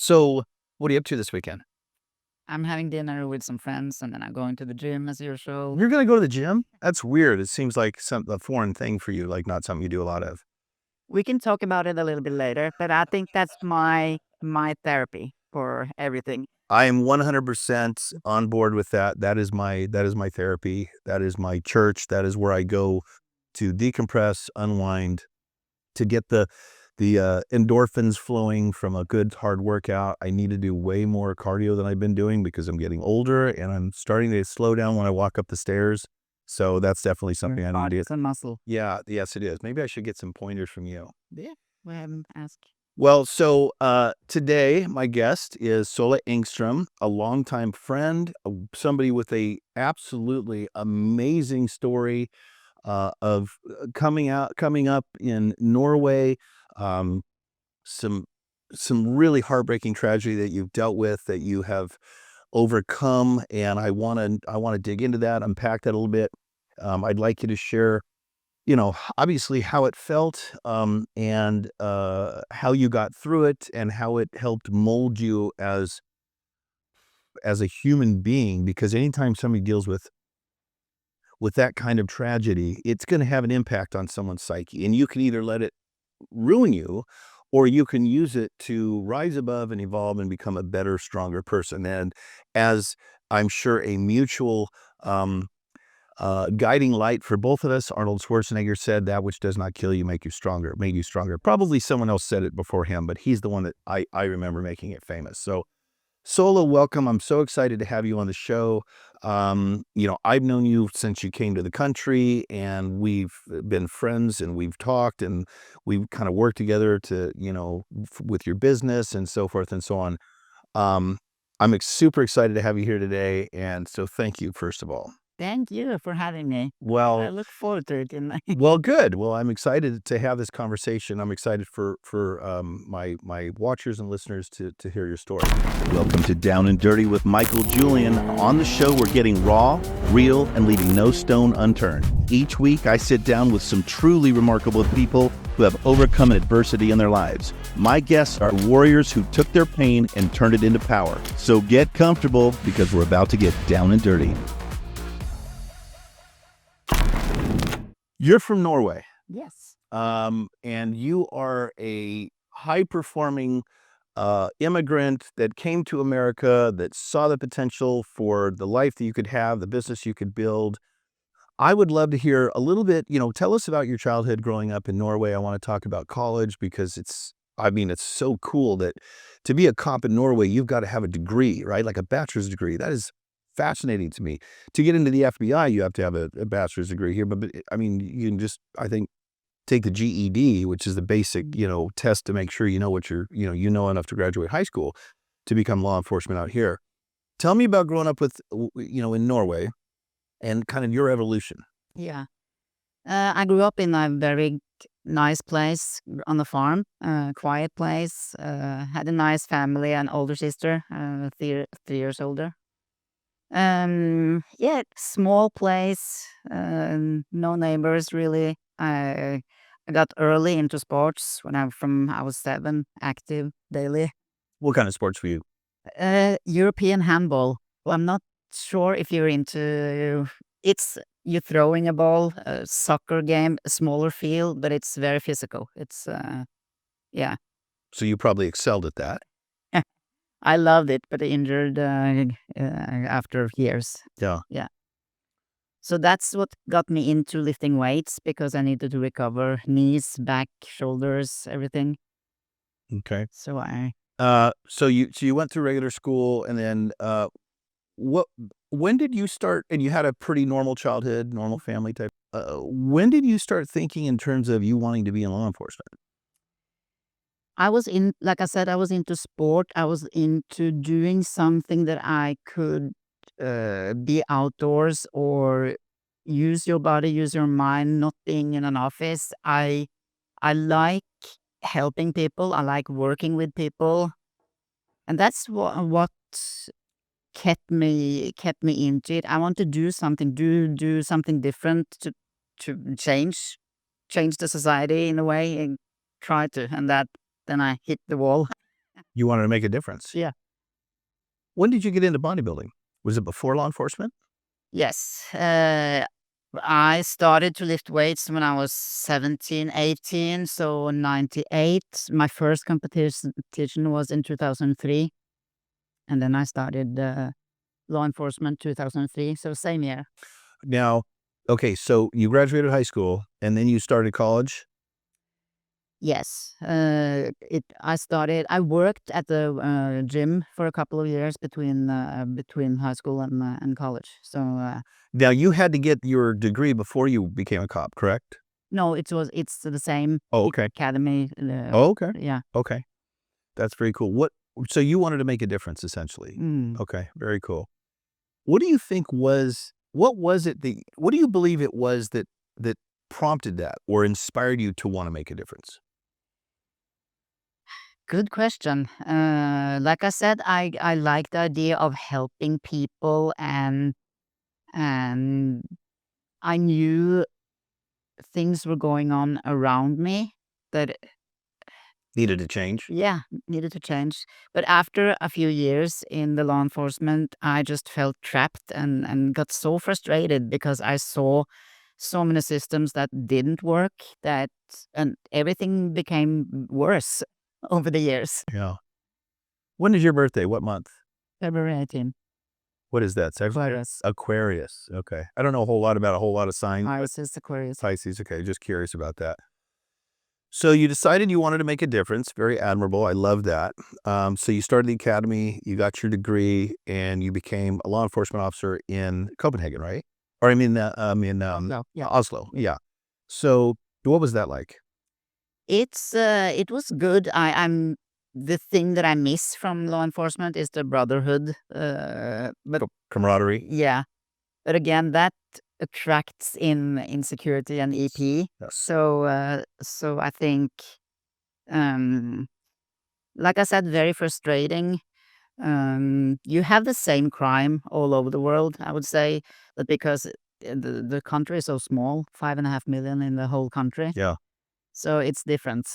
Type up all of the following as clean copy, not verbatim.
So, what are you up to this weekend? I'm having dinner with some friends, and then I'm going to the gym as usual. You're gonna go to the gym? That's weird. It seems like a foreign thing for you, like not something you do a lot of. We can talk about it a little bit later, but I think that's my therapy for everything. I am 100% on board with that. That is my therapy. That is my church. That is where I go to decompress, unwind, to get the endorphins flowing from a good hard workout. I need to do way more cardio than I've been doing because I'm getting older and I'm starting to slow down when I walk up the stairs. So that's definitely something I need to Body do. is a muscle. Yeah, yes, it is. Maybe I should get some pointers from you. Yeah, we haven't asked. Well, so today my guest is Solbjørg Engström, a longtime friend, somebody with a absolutely amazing story of coming up in Norway, um, some really heartbreaking tragedy that you've dealt with, that you have overcome, and I want to dig into that, unpack that a little bit. I'd like you to share, obviously how it felt, and how you got through it, and how it helped mold you as a human being. Because anytime somebody deals with that kind of tragedy, it's going to have an impact on someone's psyche, and you can either let it ruin you, or you can use it to rise above and evolve and become a better, stronger person. And as I'm sure a mutual guiding light for both of us, Arnold Schwarzenegger said, "That which does not kill you make you stronger." Made you stronger. Probably someone else said it before him, but he's the one that I remember making it famous. So, Sola, welcome. I'm so excited to have you on the show. I've known you since you came to the country, and we've been friends, and we've talked, and we've kind of worked together to, with your business and so forth and so on. I'm super excited to have you here today, and so thank you, first of all. Thank you for having me. I Well, look forward to it. And well, good. Well, I'm excited to have this conversation. I'm excited for my watchers and listeners to hear your story. Welcome to Down and Dirty with Michael Julian. On the show, we're getting raw, real, and leaving no stone unturned. Each week, I sit down with some truly remarkable people who have overcome adversity in their lives. My guests are warriors who took their pain and turned it into power. So get comfortable, because we're about to get down and dirty. You're from Norway, yes, and you are a high-performing immigrant that came to America, that saw the potential for the life that you could have, the business you could build. I would love to hear a little bit, tell us about your childhood growing up in Norway. I want to talk about college because it's so cool that to be a cop in Norway, you've got to have a degree, right? Like a bachelor's degree. That is fascinating to me. To get into the FBI, you have to have a bachelor's degree here, but you can just, I think, take the GED, which is the basic, test to make sure you know what you know enough to graduate high school to become law enforcement out here. Tell me about growing up in Norway and kind of your evolution. yeah. I grew up in a very nice place on the farm, quiet place. Had a nice family, an older sister, 3 years older. Yeah, small place, no neighbors really. I got early into sports when I was 7, active daily. What kind of sports were you? European handball. Well, I'm not sure if you're into. It's you throwing a ball, a soccer game, a smaller field, but it's very physical. Yeah. So you probably excelled at that. I loved it, but I injured after years. Yeah. Yeah. So that's what got me into lifting weights, because I needed to recover knees, back, shoulders, everything. Okay. So I So you went through regular school, and then what? When did you start? And you had a pretty normal childhood, normal family type. When did you start thinking in terms of you wanting to be in law enforcement? was like I said, I was into sport. I was into doing something that I could be outdoors or use your body, use your mind, not being in an office. I like helping people. I like working with people, and that's what kept me into it. I want to do something, do something different to change the society in a way, and try to, and that then I hit the wall. You wanted to make a difference. Yeah. When did you get into bodybuilding? Was it before law enforcement? Yes. I started to lift weights when I was 17, 18, so 98. My first competition was in 2003, and then I started law enforcement 2003, so same year. Now, okay, so you graduated high school and then you started college? Yes. I worked at the gym for a couple of years between high school and college. So Now, you had to get your degree before you became a cop, correct? no, it's the same Oh, okay. academy. Oh, okay. Yeah. Okay. That's very cool. So you wanted to make a difference, essentially. Mm. Okay, very cool. What do you think what do you believe it was that prompted that or inspired you to want to make a difference? Good question. Like I said, I like the idea of helping people, and I knew things were going on around me that Needed to change? yeah, needed to change. But after a few years in the law enforcement, I just felt trapped and got so frustrated because I saw so many systems that didn't work, and everything became worse over the years. Yeah. When is your birthday? What month? February 18th. What is that? Aquarius. Aquarius. Okay. I don't know a whole lot about a whole lot of signs. Pisces, Aquarius. Pisces. Okay. Just curious about that. So you decided you wanted to make a difference. Very admirable. I love that. So you started the academy, you got your degree, and you became a law enforcement officer in Copenhagen, right? Or I mean, No, yeah. Oslo. Yeah. So what was that like? It was good. I'm the thing that I miss from law enforcement is the brotherhood. But Camaraderie. yeah, but again, that attracts in security and EP. Yes. So I think, like I said, very frustrating. You have the same crime all over the world, I would say, but because the country is so small, 5.5 million in the whole country. Yeah. So it's different.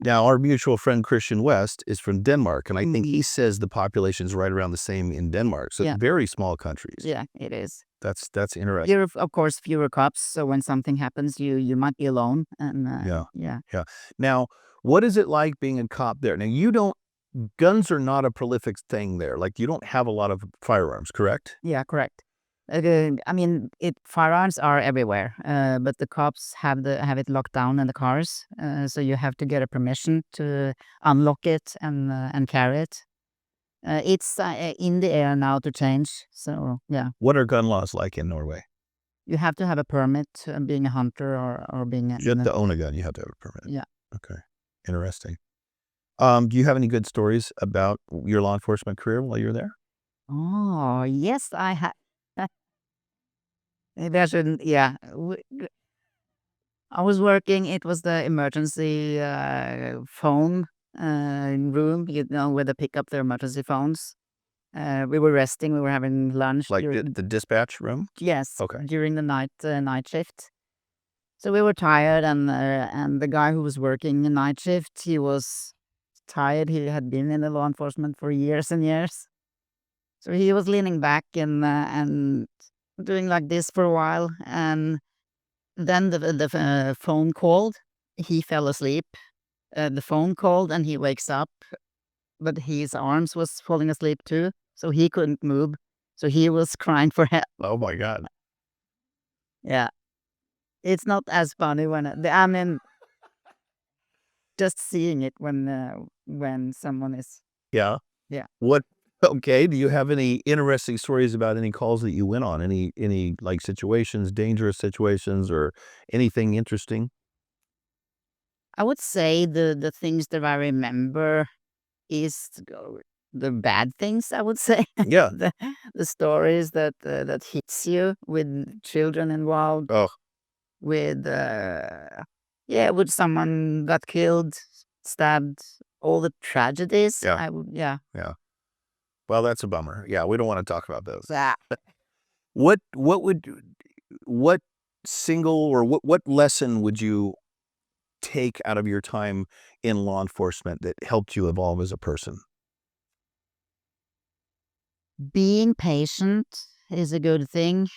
Now, our mutual friend Christian West is from Denmark, and I think he says the population is right around the same in Denmark. So Yeah. very small countries. Yeah, it is. That's interesting. You're of course fewer cops, so when something happens, you might be alone. And Yeah. yeah. Now, what is it like being a cop there? Now, guns are not a prolific thing there. Like, you don't have a lot of firearms, correct? Yeah, correct. I mean, firearms are everywhere, but the cops have it locked down in the cars, so you have to get a permission to unlock it and carry it. It's in the air now to change. So yeah, What are gun laws like in Norway? you have to have a permit, being a hunter or being You have to own a gun. You have to have a permit. yeah. Okay. Interesting. Do you have any good stories about your law enforcement career while you were there? Oh yes, I have. Maybe I shouldn't. Yeah, I was working. It was the emergency phone room, where they pick up their emergency phones. We were resting. We were having lunch. Like the dispatch room? Yes. Okay. During the night shift. So we were tired, and the guy who was working the night shift, he was tired. He had been in the law enforcement for years and years. So he was leaning back and doing like this for a while, and then the phone called. He fell asleep. The phone called, and he wakes up, but his arms was falling asleep too, so he couldn't move. So he was crying for help. Oh my God. Yeah, it's not as funny I mean, just seeing it when someone is Yeah. yeah. Okay. Do you have any interesting stories about any calls that you went on? Any like situations, dangerous situations, or anything interesting? I would say the things that I remember is the bad things, I would say. Yeah. The stories that hits you with children involved, Oh, with with someone got killed, stabbed, all the tragedies. Yeah. I would yeah. well, that's a bummer. Yeah, we don't want to talk about those. That. What single or what lesson would you take out of your time in law enforcement that helped you evolve as a person? being patient is a good thing.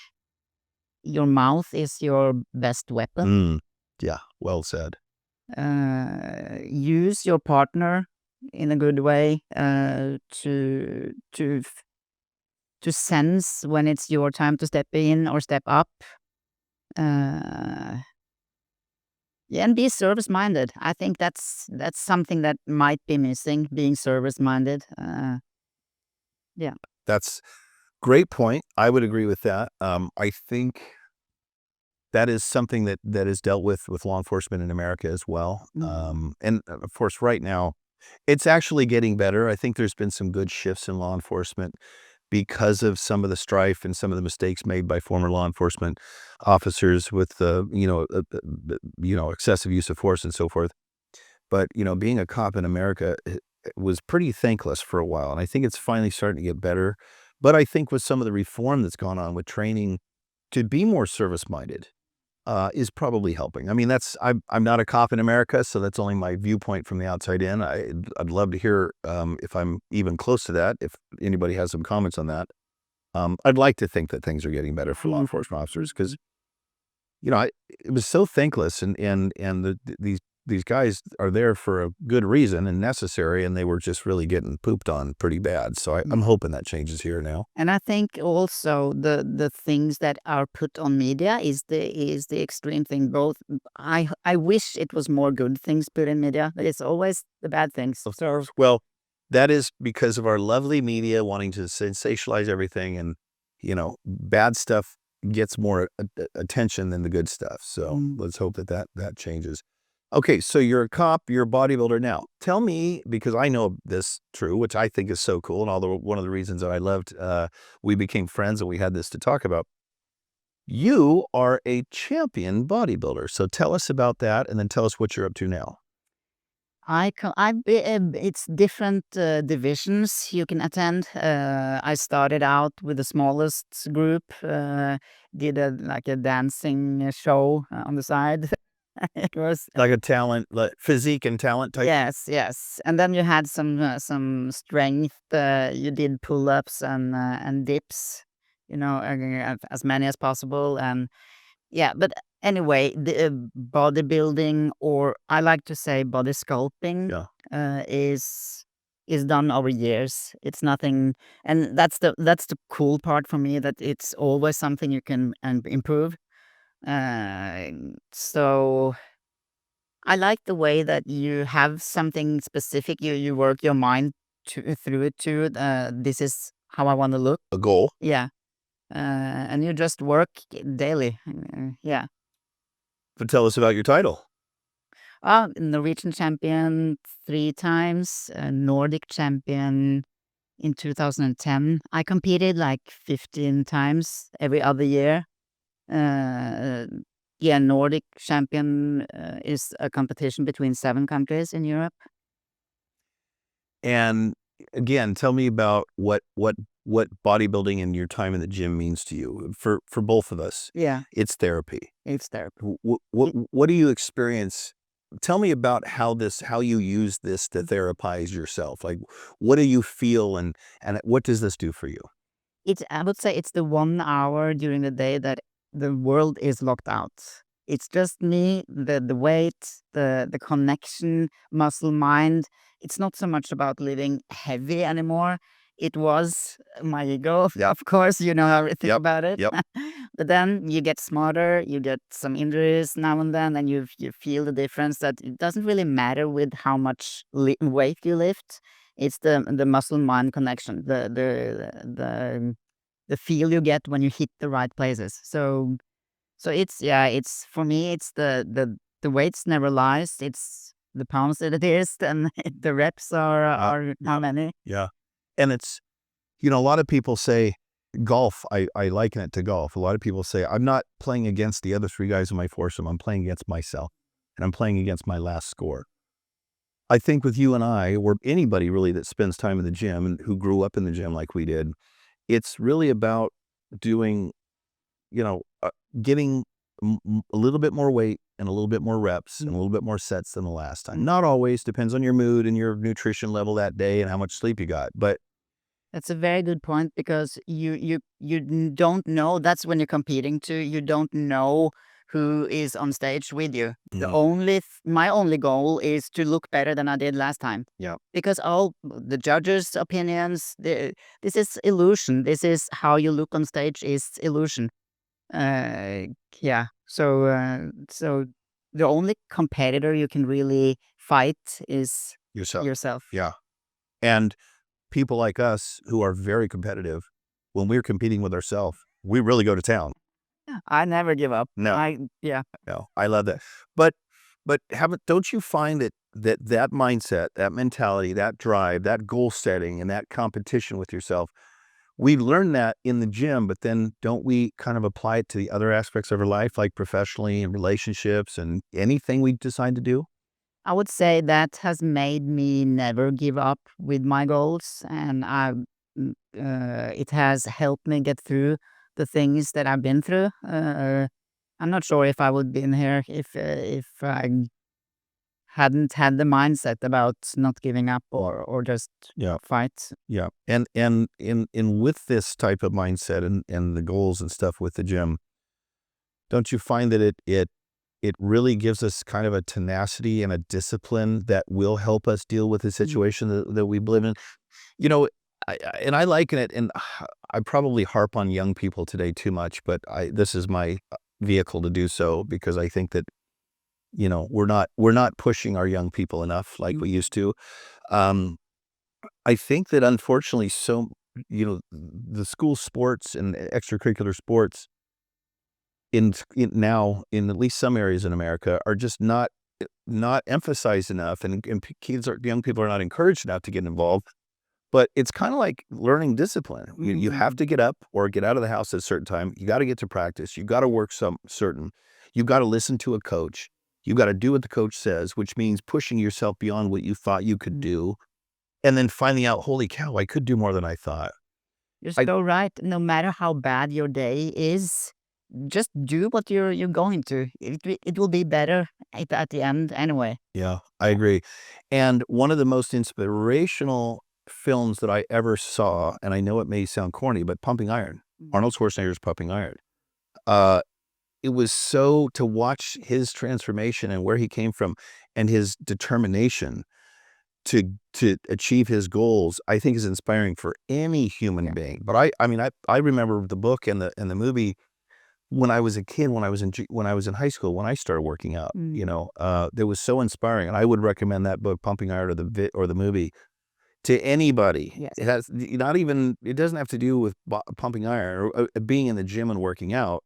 Your mouth is your best weapon. Yeah, well said. Use your partner in a good way to sense when it's your time to step in or step up. Yeah, and be service minded. I think that's something that might be missing. Being service minded. Yeah. That's great point. I would agree with that. I think that is something that is dealt with law enforcement in America as well. And of course, right now, it's actually getting better. I think there's been some good shifts in law enforcement because of some of the strife and some of the mistakes made by former law enforcement officers with the, excessive use of force and so forth. But, being a cop in America it was pretty thankless for a while. And I think it's finally starting to get better. But I think with some of the reform that's gone on with training to be more service-minded, is probably helping. I mean, I'm not a cop in America, so that's only my viewpoint from the outside in. I'd love to hear if I'm even close to that, if anybody has some comments on that. I'd like to think that things are getting better for law enforcement officers because, it was so thankless and these guys are there for a good reason and necessary, and they were just really getting pooped on pretty bad. So I'm hoping that changes here now. And I think also the things that are put on media is the extreme thing. Both I wish it was more good things put in media, but it's always the bad things. So Well, that is because of our lovely media wanting to sensationalize everything, and bad stuff gets more attention than the good stuff. So let's hope that changes. Okay, so you're a cop, you're a bodybuilder now. Tell me, because I know this true, which I think is so cool, and although one of the reasons that I loved, we became friends and we had this to talk about. You are a champion bodybuilder. So tell us about that, and then tell us what you're up to now. it's different divisions you can attend. I started out with the smallest group. Did a dancing show on the side. It was Like a talent, like physique and talent type. yes, and then you had some strength. You did pull-ups and dips. As many as possible, and yeah. But anyway, the bodybuilding, or I like to say body sculpting, Yeah. is done over years. It's nothing, and that's the cool part for me, that it's always something you can improve. So I like the way that you have something specific. You work your mind through it too. This is how I want to look. A goal. Yeah. And you just work daily. Yeah. But tell us about your title. Norwegian champion 3 times, Nordic champion in 2010. I competed like 15 times every other year. Yeah, Nordic champion is a competition between 7 countries in Europe. And again, tell me about what bodybuilding and your time in the gym means to you. For both of us, Yeah, it's therapy. it's therapy. What do you experience? Tell me about how you use this to therapize yourself. Like, what do you feel, and what does this do for you? I would say it's the 1 hour during the day that the world is locked out. It's just me, the weight, the connection, muscle, mind. It's not so much about living heavy anymore. It was my ego, Yep. of course, you know everything Yep. about it. Yep. But then you get smarter, you get some injuries now and then, and you feel the difference, that it doesn't really matter with how much weight you lift. It's the muscle mind connection, the feel you get when you hit the right places. So it's for me, it's the weights never lies. It's the pounds that it is, and the reps are how many. Yeah. And it's, a lot of people say golf, I liken it to golf. A lot of people say, I'm not playing against the other 3 guys in my foursome. I'm playing against myself, and I'm playing against my last score. I think with you and I, or anybody really that spends time in the gym and who grew up in the gym like we did, it's really about doing, getting a little bit more weight and a little bit more reps and a little bit more sets than the last time. Not always, depends on your mood and your nutrition level that day and how much sleep you got. But That's a very good point because you don't know. That's when you're competing too. You don't know who is on stage with you. My only goal is to look better than I did last time. Yeah. Because all the judges' opinions, this is illusion. This is how you look on stage is illusion. Uh, yeah. So the only competitor you can really fight is Yourself. yourself. Yeah. And people like us who are very competitive, when we're competing with ourselves, we really go to town. Yeah, I never give up. No. Yeah. No, I love that. But don't you find that mindset, that mentality, that drive, that goal setting, and that competition with yourself, we learn that in the gym, but then don't we kind of apply it to the other aspects of our life, like professionally and relationships and anything we decide to do? I would say that has made me never give up with my goals, and it has helped me get through the things that I've been through. I'm not sure if I would been here if I hadn't had the mindset about not giving up or just Yeah. fight. Yeah. And in with this type of mindset and the goals and stuff with the gym, don't you find that it really gives us kind of a tenacity and a discipline that will help us deal with the situation that we live in? You know, and I liken it, and I probably harp on young people today too much, but this is my vehicle to do so because I think that, we're not pushing our young people enough like we used to. Um, I think that unfortunately, the school sports and extracurricular sports now in at least some areas in America are just not emphasized enough, and young people are not encouraged enough to get involved. But it's kind of like learning discipline. You have to get up or get out of the house at a certain time. You got to get to practice. You got to work you got to listen to a coach. You got to do what the coach says, which means pushing yourself beyond what you thought you could do. And then finding out, holy cow, I could do more than I thought. You're I so right. No matter how bad your day is, just do what you're going to. It will be better at the end anyway. Yeah, I agree. And one of the most inspirational films that I ever saw, and I know it may sound corny, but Pumping Iron, Arnold Schwarzenegger's Pumping Iron. Uh, it was so to watch his transformation and where he came from and his determination to achieve his goals, I think is inspiring for any human being. But I mean, I remember the book and the movie when I was a kid, when I was in high school, when I started working out, that was so inspiring. And I would recommend that book, Pumping Iron, or the movie to anybody. Yes. It doesn't have to do with pumping iron or being in the gym and working out.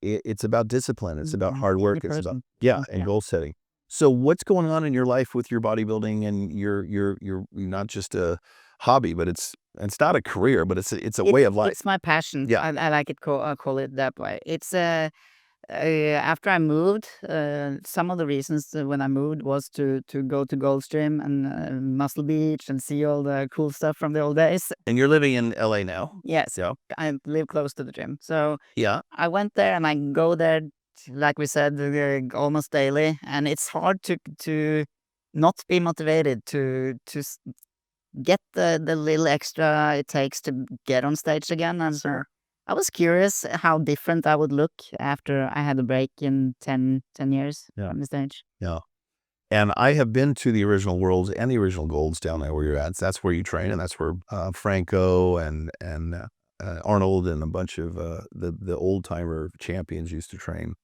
It's about discipline. It's about hard work. It's about, and goal setting. So what's going on in your life with your bodybuilding and you're not just a hobby, but it's not a career, but it's a way of life. It's my passion. Yeah. I like it. Call it that way. It's after I moved, some of the reasons when I moved was to go to Goldstream and Muscle Beach and see all the cool stuff from the old days. And you're living in LA now. Yes, Yeah. I live close to the gym, so Yeah. I went there and I go there, like we said, almost daily, and it's hard to not be motivated to get the little extra it takes to get on stage again. And I was curious how different I would look after I had a break in 10 years on the stage. Yeah. And I have been to the original Worlds and the original Golds down there where you're at. So that's where you train, and that's where Franco and Arnold and a bunch of the old timer champions used to train.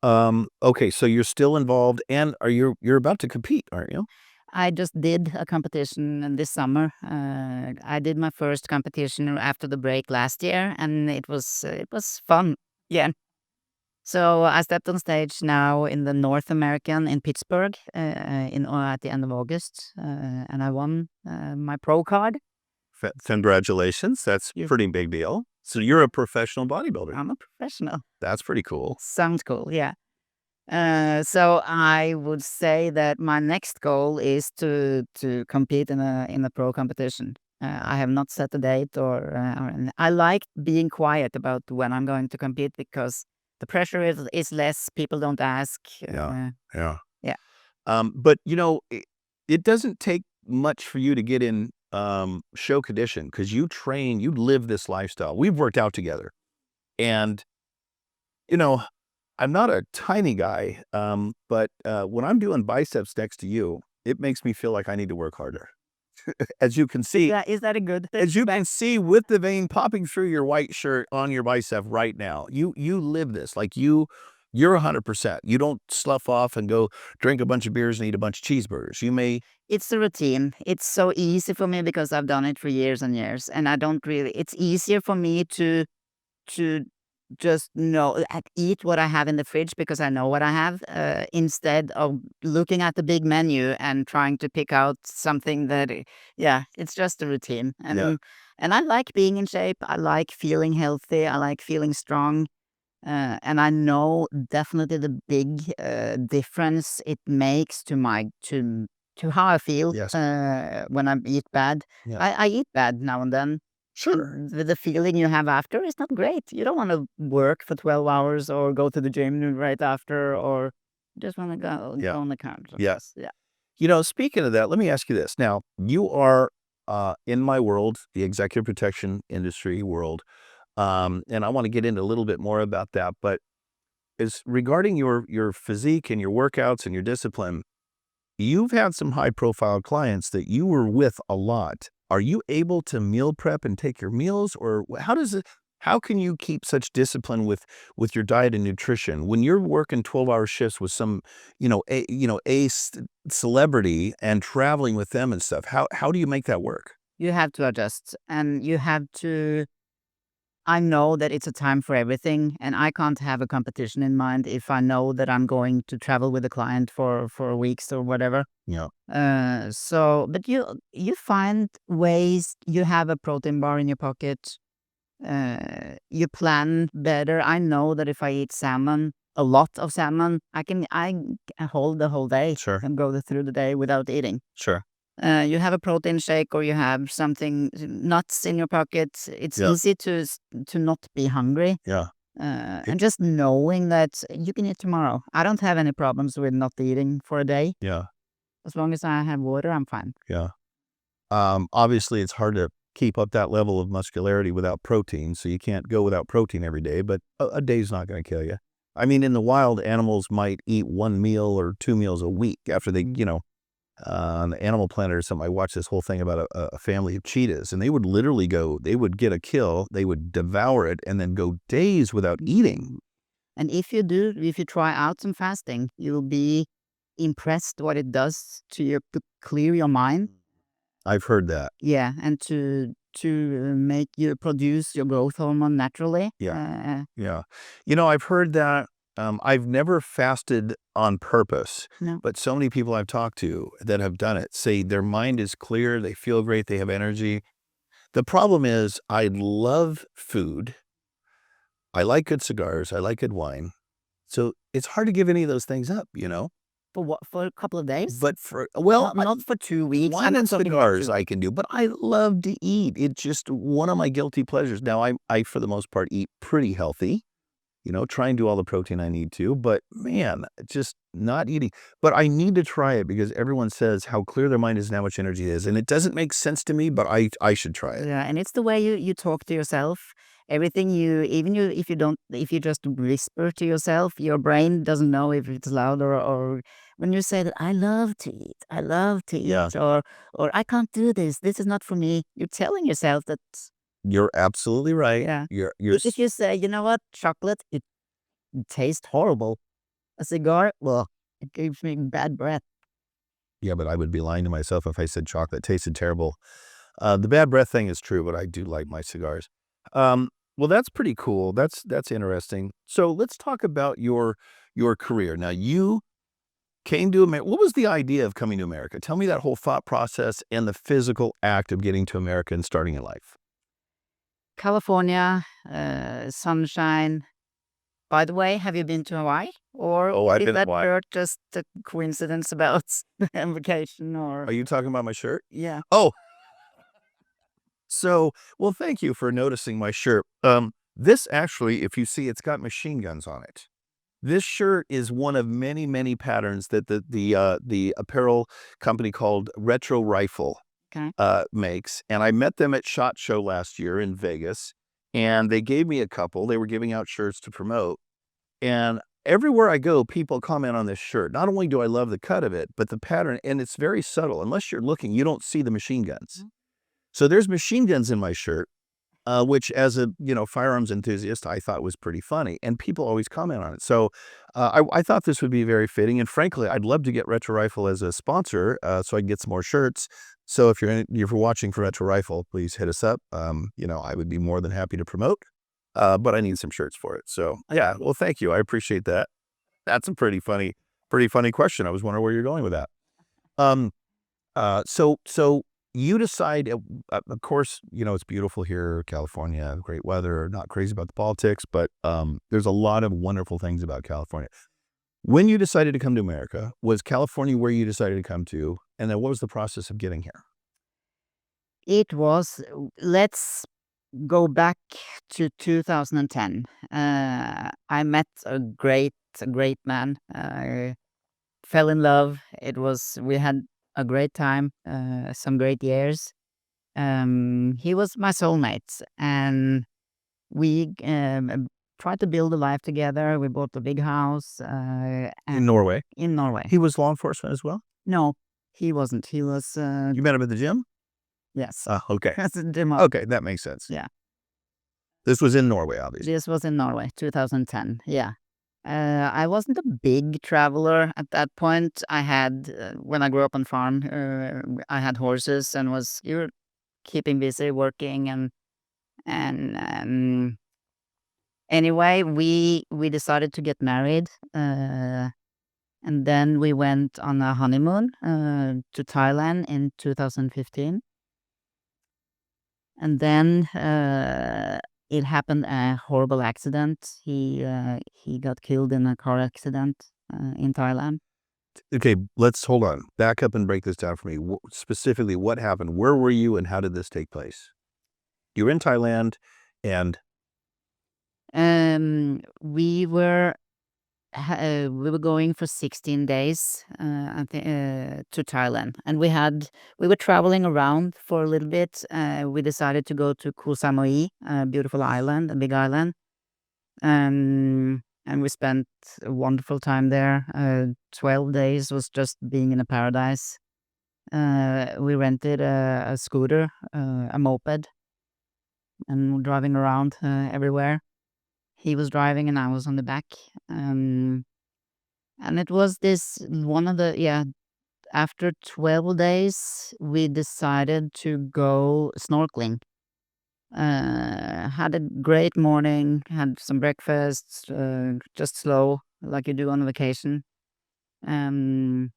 Okay, so you're still involved, and you're about to compete, aren't you? I just did a competition this summer. I did my first competition after the break last year, and it was fun. Yeah. So I stepped on stage now in the North American in Pittsburgh at the end of August, and I won my pro card. Congratulations! That's a pretty big deal. So you're a professional bodybuilder. I'm a professional. That's pretty cool. Sounds cool, yeah. So I would say that my next goal is to compete in a pro competition. I have not set a date or I like being quiet about when I'm going to compete because the pressure is less. People don't ask. Yeah. Yeah. But it doesn't take much for you to get in show condition because you train, you live this lifestyle. We've worked out together. And, you know, I'm not a tiny guy, but when I'm doing biceps next to you, it makes me feel like I need to work harder. As you can see, Is that a good thing? as you can see with the vein popping through your white shirt on your bicep right now, you live this like you're 100%. You don't slough off and go drink a bunch of beers and eat a bunch of cheeseburgers. You may, It's the routine. It's so easy for me because I've done it for years and years, and I don't really. It's easier for me to just know eat what I have in the fridge because I know what I have, instead of looking at the big menu and trying to pick out something that yeah, it's just a routine. yeah, And I like being in shape. I like feeling healthy. I like feeling strong. And I know definitely the big difference it makes to to how I feel yes, when I eat bad. yeah, I eat bad now and then. sure, And the feeling you have after is not great. You don't want to work for 12 hours or go to the gym right after, or just want to yeah, go on the couch. yeah. Yeah. Speaking of that, let me ask you this. Now, you are in my world, the executive protection industry world, and I want to get into a little bit more about that. But as regarding your physique and your workouts and your discipline, you've had some high profile clients that you were with a lot. Are you able to meal prep and take your meals, or how does it? How can you keep such discipline with your diet and nutrition when you're working 12-hour shifts with some, celebrity and traveling with them and stuff? How do you make that work? You have to adjust and you have to. I know that it's a time for everything, and I can't have a competition in mind if I know that I'm going to travel with a client for weeks or whatever. Yeah, But you find ways. You have a protein bar in your pocket. You plan better. I know that if I eat salmon, a lot of salmon, I can hold the whole day sure, and go through the day without eating. sure. You have a protein shake or you have something nuts in your pocket. It's Yeah, easy to not be hungry. yeah, it- And just knowing that you can eat tomorrow. I don't have any problems with not eating for a day. yeah, As long as I have water, I'm fine. yeah. Obviously, it's hard to keep up that level of muscularity without protein, so you can't go without protein every day, but a day's not gonna kill you. I mean, in the wild, animals might eat 1 meal or 2 meals a week after they, on the Animal Planet or something, I watched this whole thing about a family of cheetahs, and they would literally they would get a kill, they would devour it, and then go days without eating. And if you try out some fasting, you'll be impressed what it does to to clear your mind. I've heard that. Yeah, and make you produce your growth hormone naturally. Yeah, yeah. I've heard that. I've never fasted on purpose, No. but so many people I've talked to that have done it say their mind is clear, they feel great, they have energy. The problem is I love food. I like good cigars, I like good wine. So it's hard to give any of those things up. For what? For a couple of days? But well, Not for 2 weeks. wine I'm and not talking about cigars I can do, but I love to eat. It's just one of my guilty pleasures. Now I for the most part eat pretty healthy. Try and do all the protein I need to, but man, just not eating. But I need to try it because everyone says how clear their mind is and how much energy it is. And it doesn't make sense to me, but I should try it. Yeah, and it's the way you talk to yourself. Everything even if you don't, if you just whisper to yourself, your brain doesn't know if it's loud or when you say that I love to Yeah, eat, or I can't do this. This is not for me. You're telling yourself that. you're absolutely right. Yeah. You're If you say, you know what, chocolate, it tastes horrible. A cigar, well, it gives me bad breath. yeah, but I would be lying to myself if I said chocolate tasted terrible. The bad breath thing is true, but I do like my cigars. Well, that's pretty cool. That's interesting. So let's talk about your career. Now, you came to America. What was the idea of coming to America? Tell me that whole thought process and the physical act of getting to America and starting a life. California, sunshine. By the way, have you been to Hawaii? Or Oh, I've is been to that Hawaii. just a coincidence about vacation Are or you talking about my shirt? yeah. Oh, well, thank you for noticing my shirt. This actually, if you see, it's got machine guns on it. This shirt is one of many, many patterns that the apparel company called Retro Rifle Okay. makes. And I met them at SHOT Show last year in Vegas, and they gave me a couple. They were giving out shirts to promote. And everywhere I go, people comment on this shirt. Not only do I love the cut of it, but the pattern, and it's very subtle. Unless you're looking, you don't see the machine guns. So there's machine guns in my shirt, which as a, firearms enthusiast, I thought was pretty funny. And people always comment on it. So I thought this would be very fitting. And frankly, I'd love to get Retro Rifle as a sponsor so I can get some more shirts. So if you're watching for Retro Rifle, please hit us up. I would be more than happy to promote. But I need some shirts for it. So yeah, well, thank you. I appreciate that. That's a pretty funny question. I was wondering where you're going with that. So you decide, of course, it's beautiful here, California, great weather, not crazy about the politics, but there's a lot of wonderful things about California. When you decided to come to America, was California where you decided to come to? And then what was the process of getting here? It was, let's go back to 2010. I met a great man. I fell in love. We had a great time, some great years. He was my soulmate, and we tried to build a life together. We bought a big house In Norway? in Norway. He was law enforcement as well? No, he wasn't. He was, You met him at the gym? yes. Okay. That's a demo. Okay, that makes sense. Yeah. This was in Norway, obviously. This was in Norway, 2010. Yeah. I wasn't a big traveler at that point. I had, when I grew up on farm, I had horses and you were keeping busy working and anyway, we decided to get married, and then we went on a honeymoon to Thailand in 2015, and then it happened a horrible accident. He got killed in a car accident in Thailand. Okay, let's hold on. Back up and break this down for me. Specifically, what happened? Where were you and how did this take place? You were in Thailand and We were going for 16 days to Thailand, and we were traveling around for a little bit. We decided to go to Koh Samui, a beautiful island, a big island, and we spent a wonderful time there. 12 days was just being in a paradise. We rented a scooter, a moped, and were driving around everywhere. He was driving and I was on the back. And it was after 12 days, we decided to go snorkeling. Had a great morning, had some breakfast, just slow, like you do on vacation. And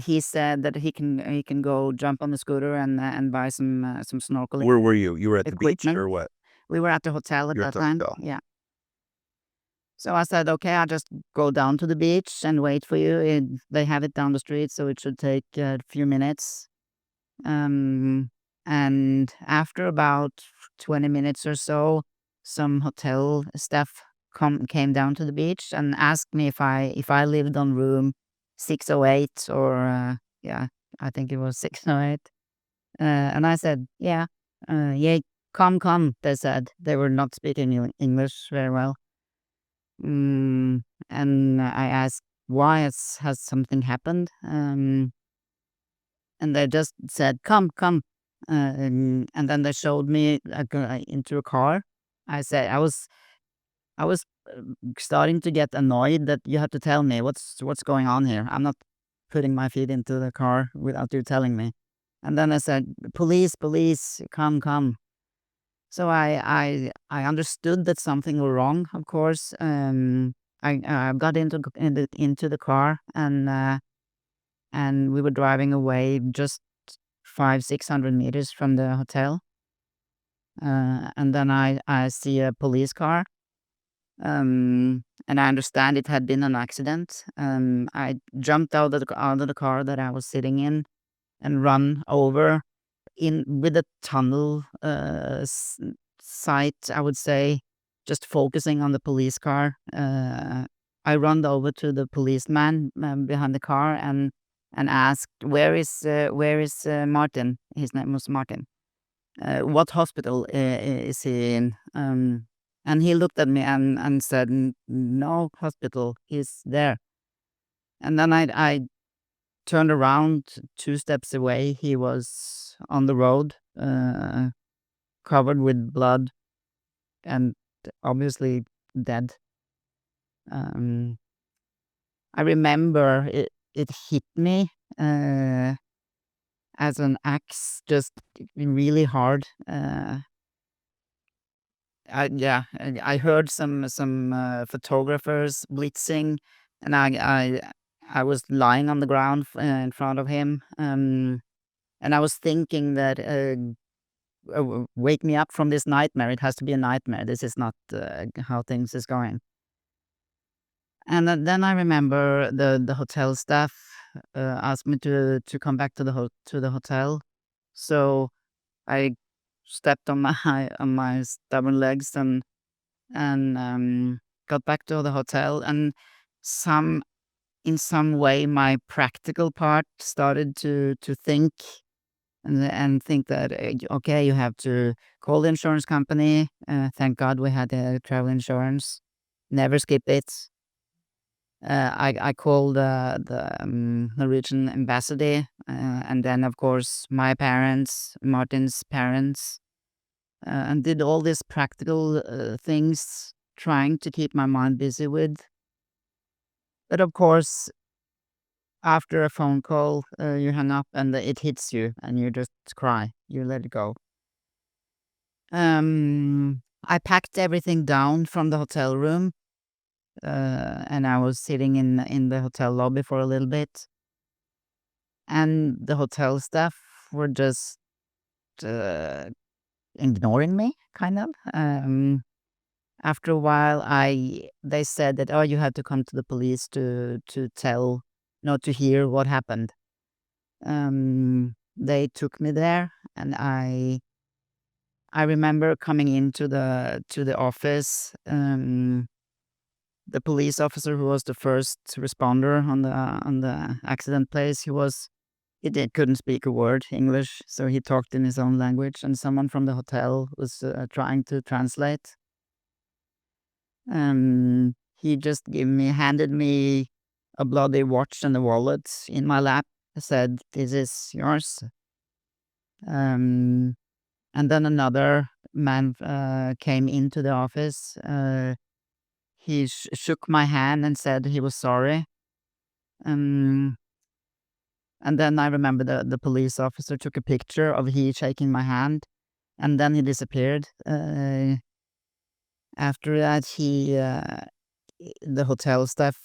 he said that he can go jump on the scooter and buy some snorkeling. where were you? You were at the beach Equipment. or what? We were at the hotel at You're that at the time. hotel. Yeah. So I said, okay, I'll just go down to the beach and wait for you. They have it down the street, so it should take a few minutes. And after about 20 minutes or so, some hotel staff came down to the beach and asked me if I lived on room 608 or I think it was 608. And I said, yeah, come. They said they were not speaking English very well. And I asked why has something happened, and they just said come, and then they showed me into a car. I said I was starting to get annoyed that you have to tell me what's going on here. I'm not putting my feet into the car without you telling me. And then I said, police, come. So I understood that something was wrong, of course. I got into the car and we were driving away just 500-600 meters from the hotel. And then I see a police car. And I understand it had been an accident. I jumped out of the car that I was sitting in and run over with a tunnel sight, I would say, just focusing on the police car. I run over to the policeman behind the car and and asked, where is Martin? His name was Martin. What hospital is he in? And he looked at me and said, no hospital, he's there. And then I turned around 2 steps away. He was on the road, covered with blood and obviously dead. I remember it hit me as an axe, just really hard. I heard some photographers blitzing, and I was lying on the ground in front of him, and I was thinking that wake me up from this nightmare. It has to be a nightmare. This is not how things is going. And then I remember the hotel staff asked me to come back to the hotel. So I stepped on my stubborn legs and got back to the hotel. And in some way, my practical part started to think and think that okay, you have to call the insurance company. Thank God we had travel insurance. Never skip it. I called the Norwegian embassy, and then of course my parents, Martin's parents, and did all these practical things, trying to keep my mind busy with. But of course, after a phone call, you hang up and it hits you, and you just cry. You let it go. I packed everything down from the hotel room. And I was sitting in the hotel lobby for a little bit, and the hotel staff were just ignoring me, kind of. After a while, they said that, oh, you have to come to the police to tell, to hear what happened. They took me there, and I remember coming into the office. The police officer who was the first responder on the accident place, couldn't speak a word English, so he talked in his own language, and someone from the hotel was trying to translate. He just handed me a bloody watch and a wallet in my lap. Said, "This is yours." And then another man came into the office. He shook my hand and said he was sorry. And then I remember the police officer took a picture of he shaking my hand, and then he disappeared. After that, the hotel staff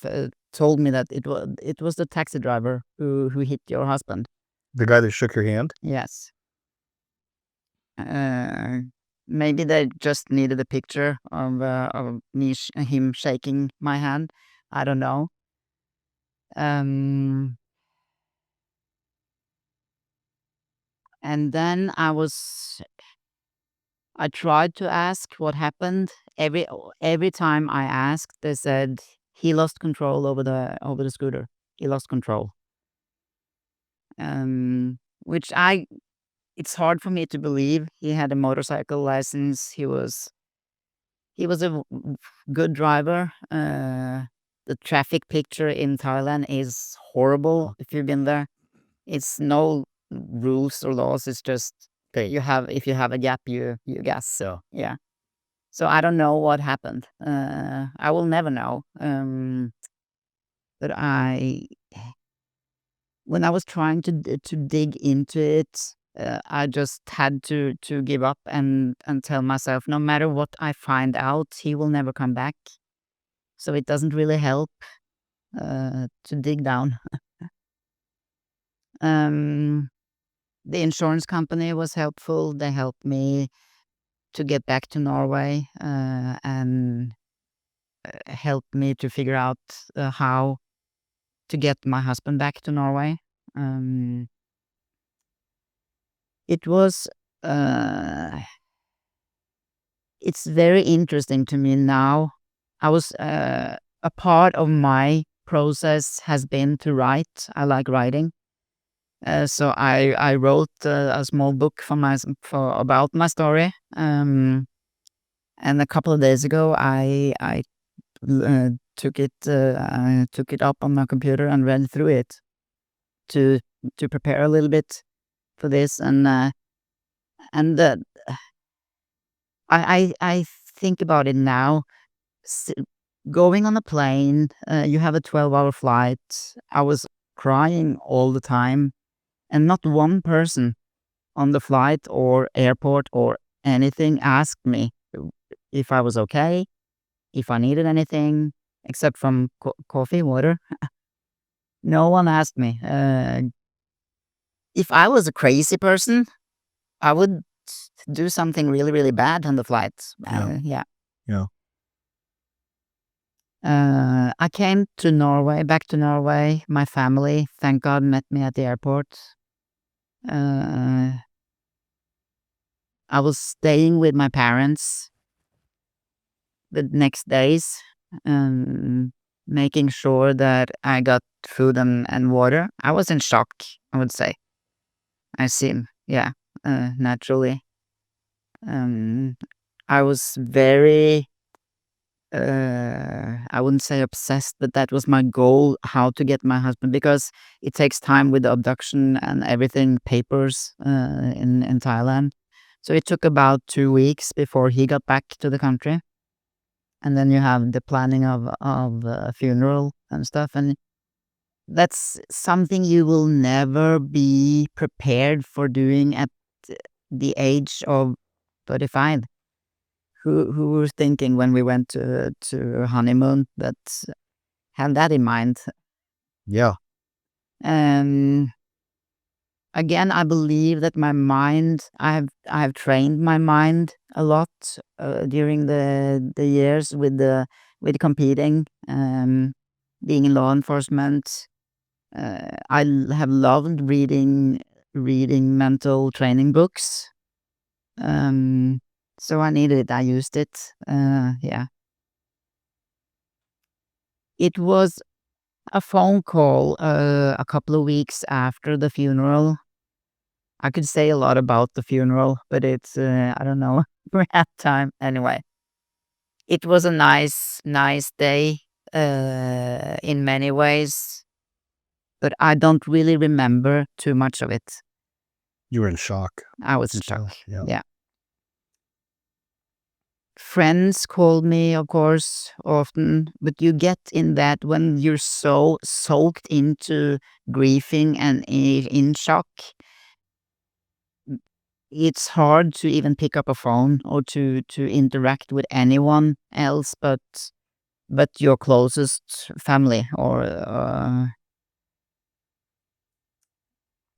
told me that it was the taxi driver who hit your husband. The guy that shook your hand? Yes. Maybe they just needed a picture of him shaking my hand. I don't know. And then I tried to ask what happened. Every time I asked, they said he lost control over the scooter. He lost control. Which it's hard for me to believe. He had a motorcycle license. He was a good driver. The traffic picture in Thailand is horrible. If you've been there, it's no rules or laws. It's just if you have a gap, you gas. So yeah. So I don't know what happened. I will never know. But when I was trying to dig into it, I just had to give up and tell myself, no matter what I find out, he will never come back. So it doesn't really help to dig down. The insurance company was helpful. They helped me to get back to Norway and helped me to figure out how to get my husband back to Norway. It was it's very interesting to me now. I was a part of my process has been to write. I like writing. So I wrote a small book about my story. And a couple of days ago, I took it up on my computer and read through it to prepare a little bit for this. And I think about it now. Going on a plane, you have a 12-hour flight. I was crying all the time, and not one person on the flight or airport or anything asked me if I was okay, if I needed anything, except from coffee, water. No one asked me. If I was a crazy person, I would do something really, really bad on the flight. Yeah. Yeah. I came to Norway, back to Norway. My family, thank God, met me at the airport. I was staying with my parents the next days, making sure that I got food and water. I was in shock, I would say. I seem, yeah, naturally. I was very, I wouldn't say obsessed, but that was my goal, how to get my husband, because it takes time with the abduction and everything, papers in Thailand. So it took about 2 weeks before he got back to the country. And then you have the planning of a funeral and stuff. And that's something you will never be prepared for doing at the age of 35. Who was thinking when we went to honeymoon that have that in mind? Yeah. And again, I believe that my mind, I have trained my mind a lot during the years with competing, being in law enforcement. Have loved reading mental training books. So I needed it. I used it. Yeah. It was a phone call a couple of weeks after the funeral. I could say a lot about the funeral, but it's, I don't know, we're at time. Anyway, it was a nice day in many ways, but I don't really remember too much of it. You were in shock. I was in shock. Yeah. Yeah. Friends called me, of course, often, but you get in that when you're so soaked into grieving and in shock, it's hard to even pick up a phone or to interact with anyone else but your closest family or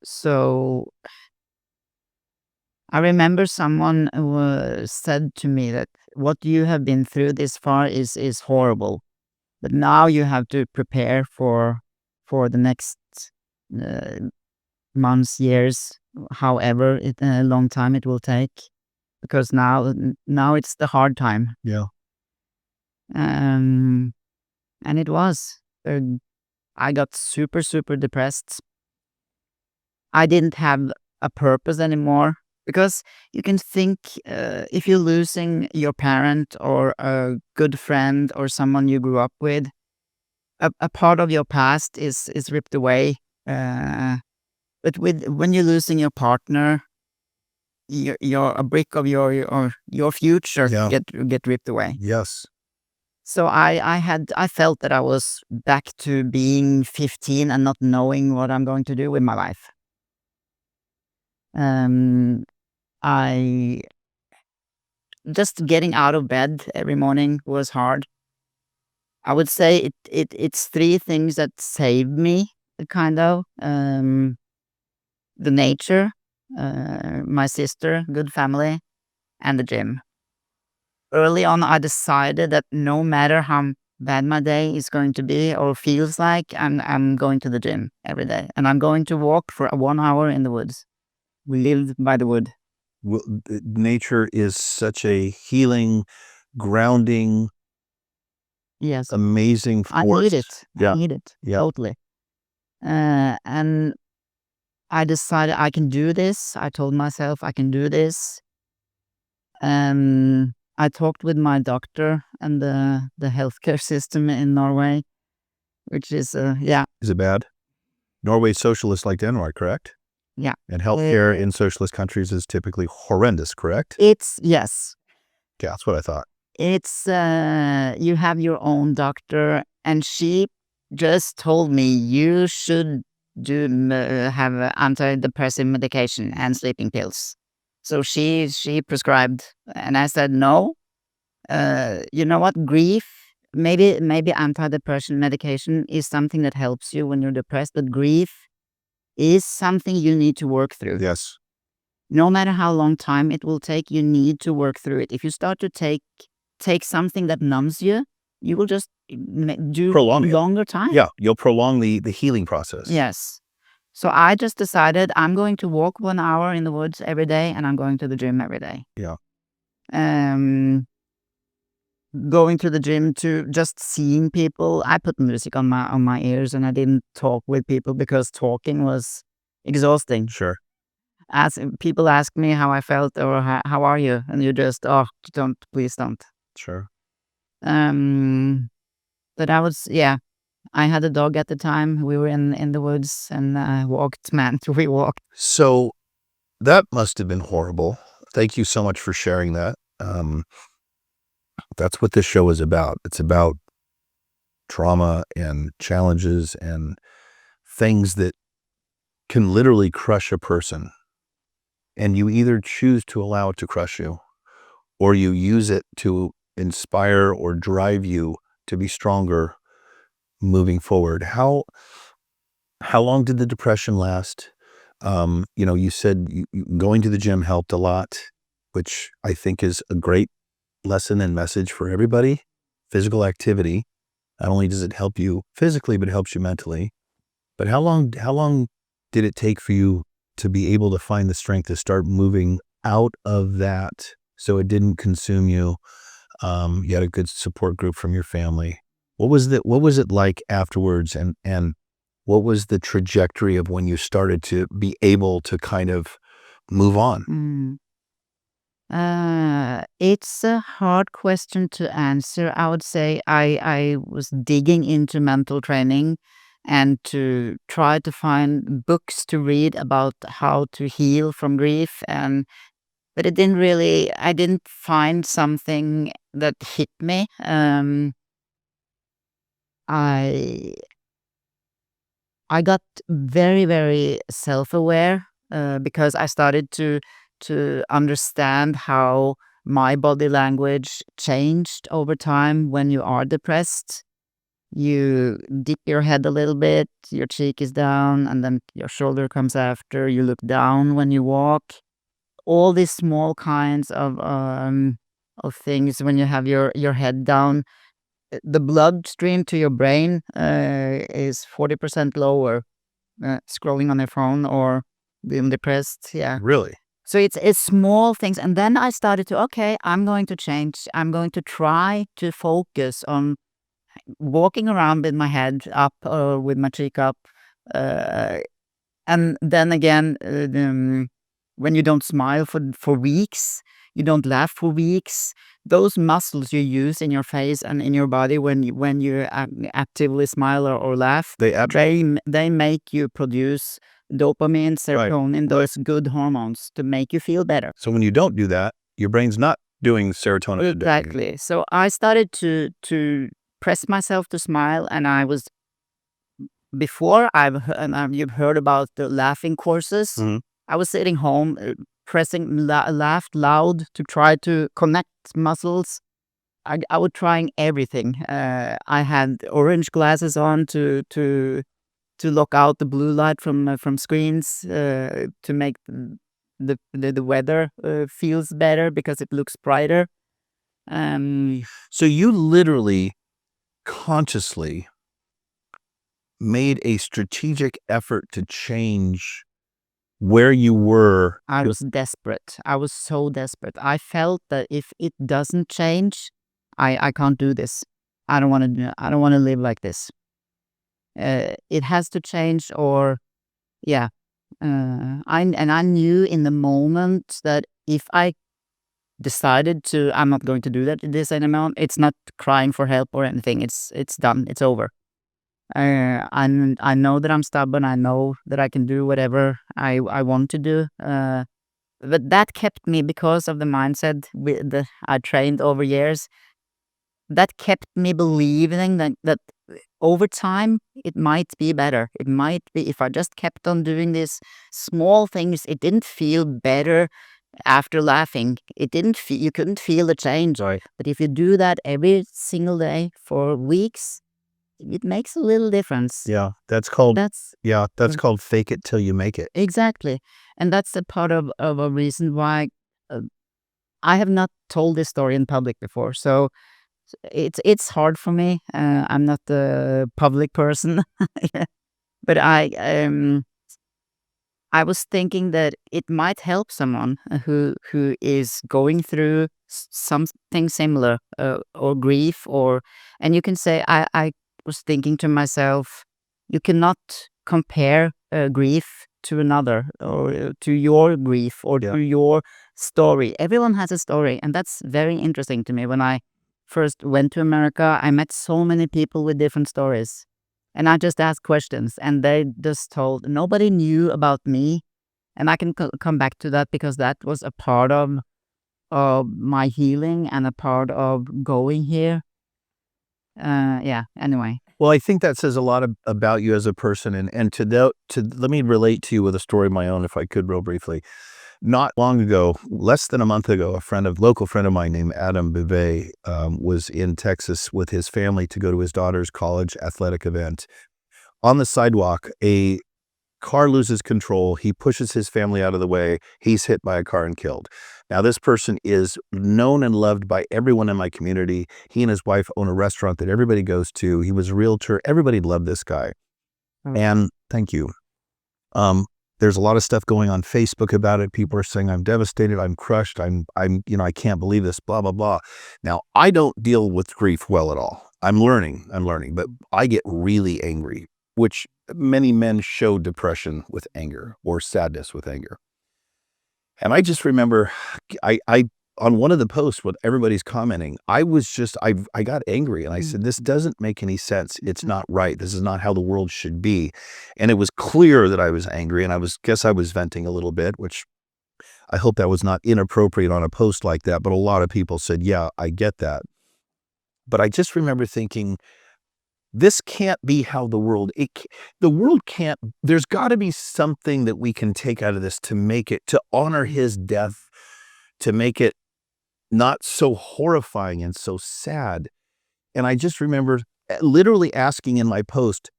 so I remember someone said to me that what you have been through this far is horrible, but now you have to prepare for the next uh, months, years, however long time it will take, because now it's the hard time. Yeah. And it was. I got super depressed. I didn't have a purpose anymore, because you can think if you're losing your parent or a good friend or someone you grew up with, a part of your past is ripped away. But when you're losing your partner, a brick of your future Yeah. get ripped away. Yes. So I felt that I was back to being 15 and not knowing what I'm going to do with my life. I just getting out of bed every morning was hard. I would say it's three things that saved me, kind of. The nature, my sister, good family, and the gym. Early on, I decided that no matter how bad my day is going to be or feels like, I'm going to the gym every day. And I'm going to walk for 1 hour in the woods. We lived by the wood. Well, nature is such a healing, grounding, Yes. amazing I force. need it. Yeah. I need it. Yeah. Totally. And I decided I can do this. I told myself I can do this. I talked with my doctor and the healthcare system in Norway, which is yeah, Is it bad? Norway's socialist like Denmark, correct? yeah. And healthcare in socialist countries is typically horrendous, correct? It's yes. Yeah, that's what I thought. It's you have your own doctor, and she just told me you should have antidepressant medication and sleeping pills. So she prescribed, and I said no. You know what? Grief. Maybe antidepressant medication is something that helps you when you're depressed, but grief is something you need to work through. Yes. No matter how long time it will take, you need to work through it. If you start to take something that numbs you, you will just do Prolong it. longer time. Yeah, you'll prolong the healing process. Yes. So I just decided I'm going to walk 1 hour in the woods every day, and I'm going to the gym every day. Yeah. Going to the gym to just seeing people. I put music on my ears, and I didn't talk with people because talking was exhausting. Sure. As people ask me how I felt or how are you, and you just please don't. Sure. But I had a dog at the time. We were in the woods and we walked. So that must have been horrible. Thank you so much for sharing that. That's what this show is about. It's about trauma and challenges and things that can literally crush a person. And you either choose to allow it to crush you, or you use it to inspire or drive you to be stronger moving forward. How long did the depression last? You said going to the gym helped a lot, which I think is a great lesson and message for everybody. Physical activity, not only does it help you physically, but it helps you mentally. But how long did it take for you to be able to find the strength to start moving out of that so it didn't consume you? You had a good support group from your family. What was it like afterwards, and what was the trajectory of when you started to be able to kind of move on? It's a hard question to answer. I would say I was digging into mental training and to try to find books to read about how to heal from grief, but I didn't find something that hit me. I got very, very self-aware because I started to understand how my body language changed over time. When you are depressed, you dip your head a little bit, your cheek is down, and then your shoulder comes after. You look down when you walk. All these small kinds of things when you have your head down. The bloodstream to your brain is 40% lower scrolling on your phone or being depressed. Yeah. Really? So it's small things. And then I started to, okay, I'm going to change. I'm going to try to focus on walking around with my head up or with my cheek up. And then again, when you don't smile for weeks, you don't laugh for weeks, those muscles you use in your face and in your body when you actively smile or laugh, they make you produce dopamine, serotonin, those good hormones to make you feel better. So when you don't do that, your brain's not doing serotonin. Exactly. So I started to press myself to smile, and I was before you've heard about the laughing courses. Mhm. I was sitting home laughed loud to try to connect muscles. I was trying everything. I had orange glasses on to lock out the blue light from screens to make the weather feels better because it looks brighter. So you literally consciously made a strategic effort to change where you were. I was desperate. I was so desperate. I felt that if it doesn't change, I can't do this. I don't want to live like this. It has to change, or yeah. I knew in the moment that if I decided to, I'm not going to do this anymore. It's not crying for help or anything. It's done. It's over. I know that I'm stubborn. I know that I can do whatever I want to do. But that kept me, because of the mindset I trained over years. That kept me believing that over time it might be better. It might be, if I just kept on doing these small things. It didn't feel better after laughing. It didn't feel, you couldn't feel the change. Right. But if you do that every single day for weeks, it makes a little difference. Yeah, that's called That's called fake it till you make it. exactly, and that's a part of a reason why I have not told this story in public before. So it's hard for me. I'm not a public person, but I was thinking that it might help someone who is going through something similar, or grief, and you can say, I was thinking to myself, you cannot compare grief to another, or to your grief, or Yeah. to your story. Everyone has a story, and that's very interesting to me. When I first went to America, I met so many people with different stories. And I just asked questions, and they just told, nobody knew about me. And I can come back to that, because that was a part of my healing and a part of going here. Yeah, anyway. Well, I think that says a lot about you as a person, and let me relate to you with a story of my own, if I could, real briefly. Not long ago, less than a month ago, local friend of mine named Adam Bivet, was in Texas with his family to go to his daughter's college athletic event. On the sidewalk, a car loses control. He pushes his family out of the way. He's hit by a car and killed. Now, this person is known and loved by everyone in my community. He and his wife own a restaurant that everybody goes to. He was a realtor. Everybody loved this guy. And thank you. There's a lot of stuff going on Facebook about it. People are saying, I'm devastated, I'm crushed, I can't believe this, blah, blah, blah. Now, I don't deal with grief well at all. I'm learning, but I get really angry, which many men show depression with anger or sadness with anger. And I just remember, I on one of the posts, what everybody's commenting, I got angry, and I said, this doesn't make any sense. It's not right. This is not how the world should be. And it was clear that I was angry, and I was venting a little bit, which I hope that was not inappropriate on a post like that. But a lot of people said, yeah, I get that. But I just remember thinking, this can't be how the world can't, there's got to be something that we can take out of this to make it, to honor his death, to make it not so horrifying and so sad. And I just remember literally asking in my post,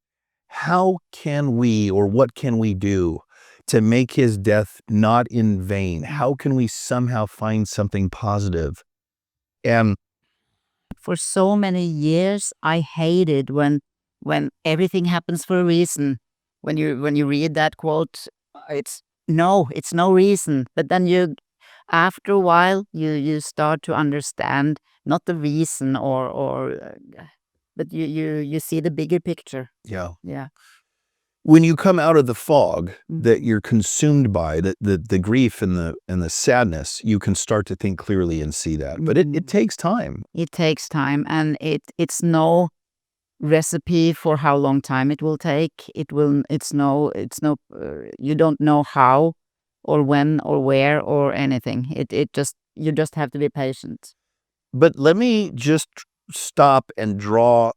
how can we, or what can we do to make his death not in vain? How can we somehow find something positive? And For so many years, I hated when everything happens for a reason. When you read that quote, it's no reason. But then after a while, you start to understand not the reason, but you see the bigger picture. yeah, Yeah. when you come out of the fog that you're consumed by, the grief and the sadness, you can start to think clearly and see that. But it takes time. It takes time, and it's no recipe for how long time it will take. It's no, you don't know how or when or where or anything. You just have to be patient. But let me just stop and draw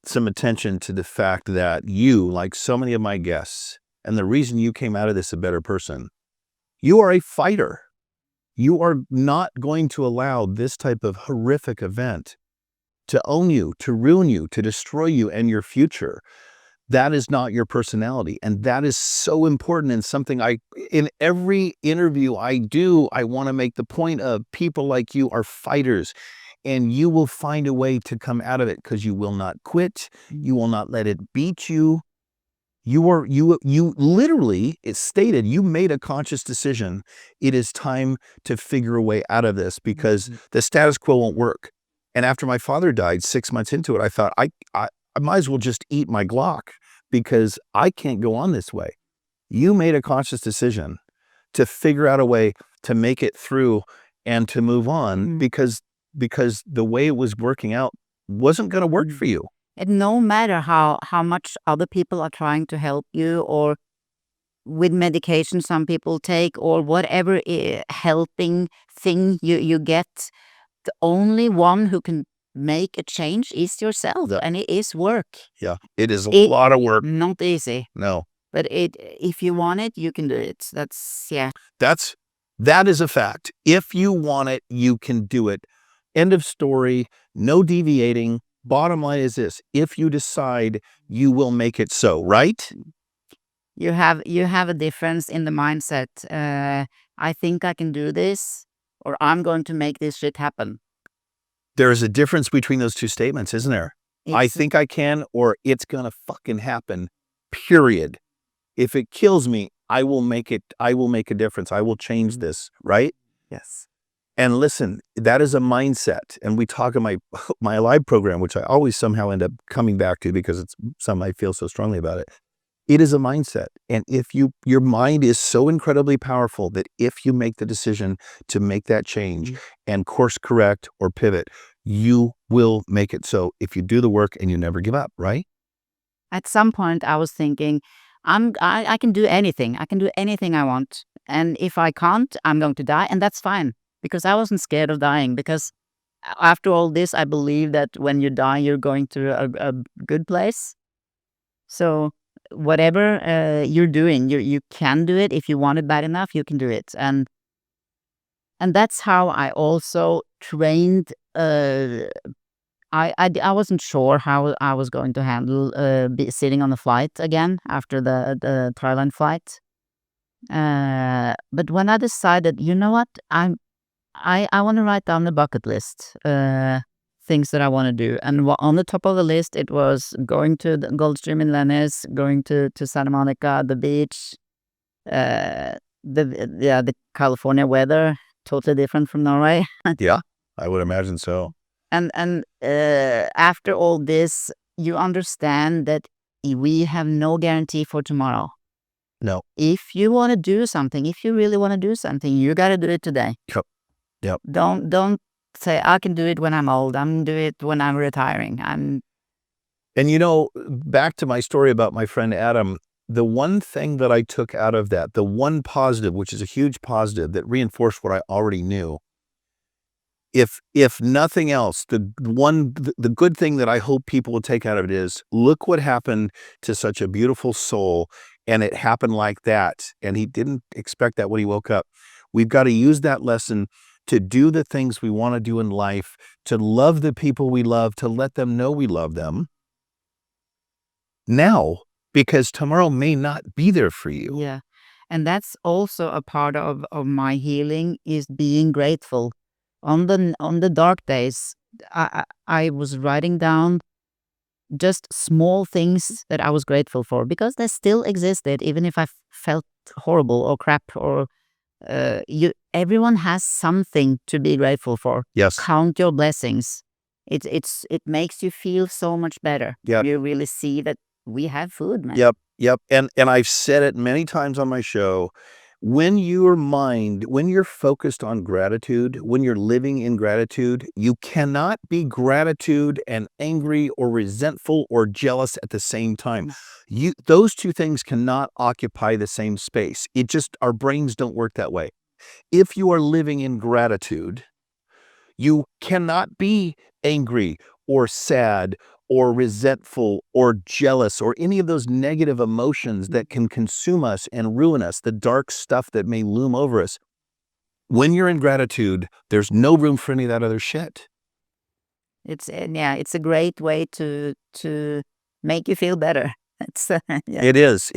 some attention to the fact that you, like so many of my guests, and the reason you came out of this a better person, you are a fighter. You are not going to allow this type of horrific event to own you, to ruin you, to destroy you and your future. That is not your personality. And that is so important, and something in every interview I do, I want to make the point of, people like you are fighters, and you will find a way to come out of it, because you will not quit. You will not let it beat you. You literally, it's stated, you made a conscious decision. It is time to figure a way out of this, because the status quo won't work. And after my father died 6 months into it, I thought, I might as well just eat my Glock, because I can't go on this way. You made a conscious decision to figure out a way to make it through and to move on because the way it was working out wasn't going to work for you. And no matter how much other people are trying to help you, or with medication some people take, or whatever helping thing you get, the only one who can make a change is yourself. Yeah. And it is work. Yeah, it is a lot of work. Not easy. No. But if you want it, you can do it. That is a fact. If you want it, you can do it. End of story. No deviating. Bottom line is this: if you decide, you will make it so, right? You have a difference in the mindset. I think I can do this, or I'm going to make this shit happen. There is a difference between those two statements, isn't there? I think I can, or it's gonna fucking happen, period. If it kills me, I will make it. I will make a difference. I will change this, right? Yes. And listen, that is a mindset. And we talk in my Alive program, which I always somehow end up coming back to because it's something I feel so strongly about it. It is a mindset. And if your mind is so incredibly powerful that if you make the decision to make that change and course correct or pivot, you will make it so if you do the work and you never give up, right? At some point I was thinking, I can do anything. I can do anything I want. And if I can't, I'm going to die. And that's fine, because I wasn't scared of dying, because after all this, I believe that when you die, you're going to a good place. So whatever you're doing, you can do it. If you want it bad enough, you can do it. And that's how I also trained. I wasn't sure how I was going to handle sitting on the flight again after the Thailand flight. But when I decided, you know what, I want to write down the bucket list, things that I want to do, and on the top of the list it was going to the Gulfstream in Venice, going to Santa Monica, the beach, the California weather, totally different from Norway. Yeah, I would imagine so. And after all this, you understand that we have no guarantee for tomorrow. No. If you want to do something, if you really want to do something, you got to do it today. Yep. Don't say, I can do it when I'm old. I'm going to do it when I'm retiring. And you know, back to my story about my friend Adam, the one thing that I took out of that, the one positive, which is a huge positive that reinforced what I already knew, if nothing else, the good thing that I hope people will take out of it is, look what happened to such a beautiful soul, and it happened like that, and he didn't expect that when he woke up. We've got to use that lesson to do the things we want to do in life, to love the people we love, to let them know we love them now, because tomorrow may not be there for you. Yeah. And that's also a part of my healing, is being grateful. On the dark days, I was writing down just small things that I was grateful for, because they still existed, even if I felt horrible or crap, or everyone has something to be grateful for. Yes. Count your blessings. It makes you feel so much better. Yeah. You really see that we have food, man. Yep. And I've said it many times on my show. When you're focused on gratitude, when you're living in gratitude, you cannot be gratitude and angry or resentful or jealous at the same time. Those two things cannot occupy the same space. Our brains don't work that way. If you are living in gratitude, you cannot be angry or sad or resentful or jealous or any of those negative emotions that can consume us and ruin us, the dark stuff that may loom over us. When you're in gratitude, there's no room for any of that other shit. It's a great way to make you feel better. It is.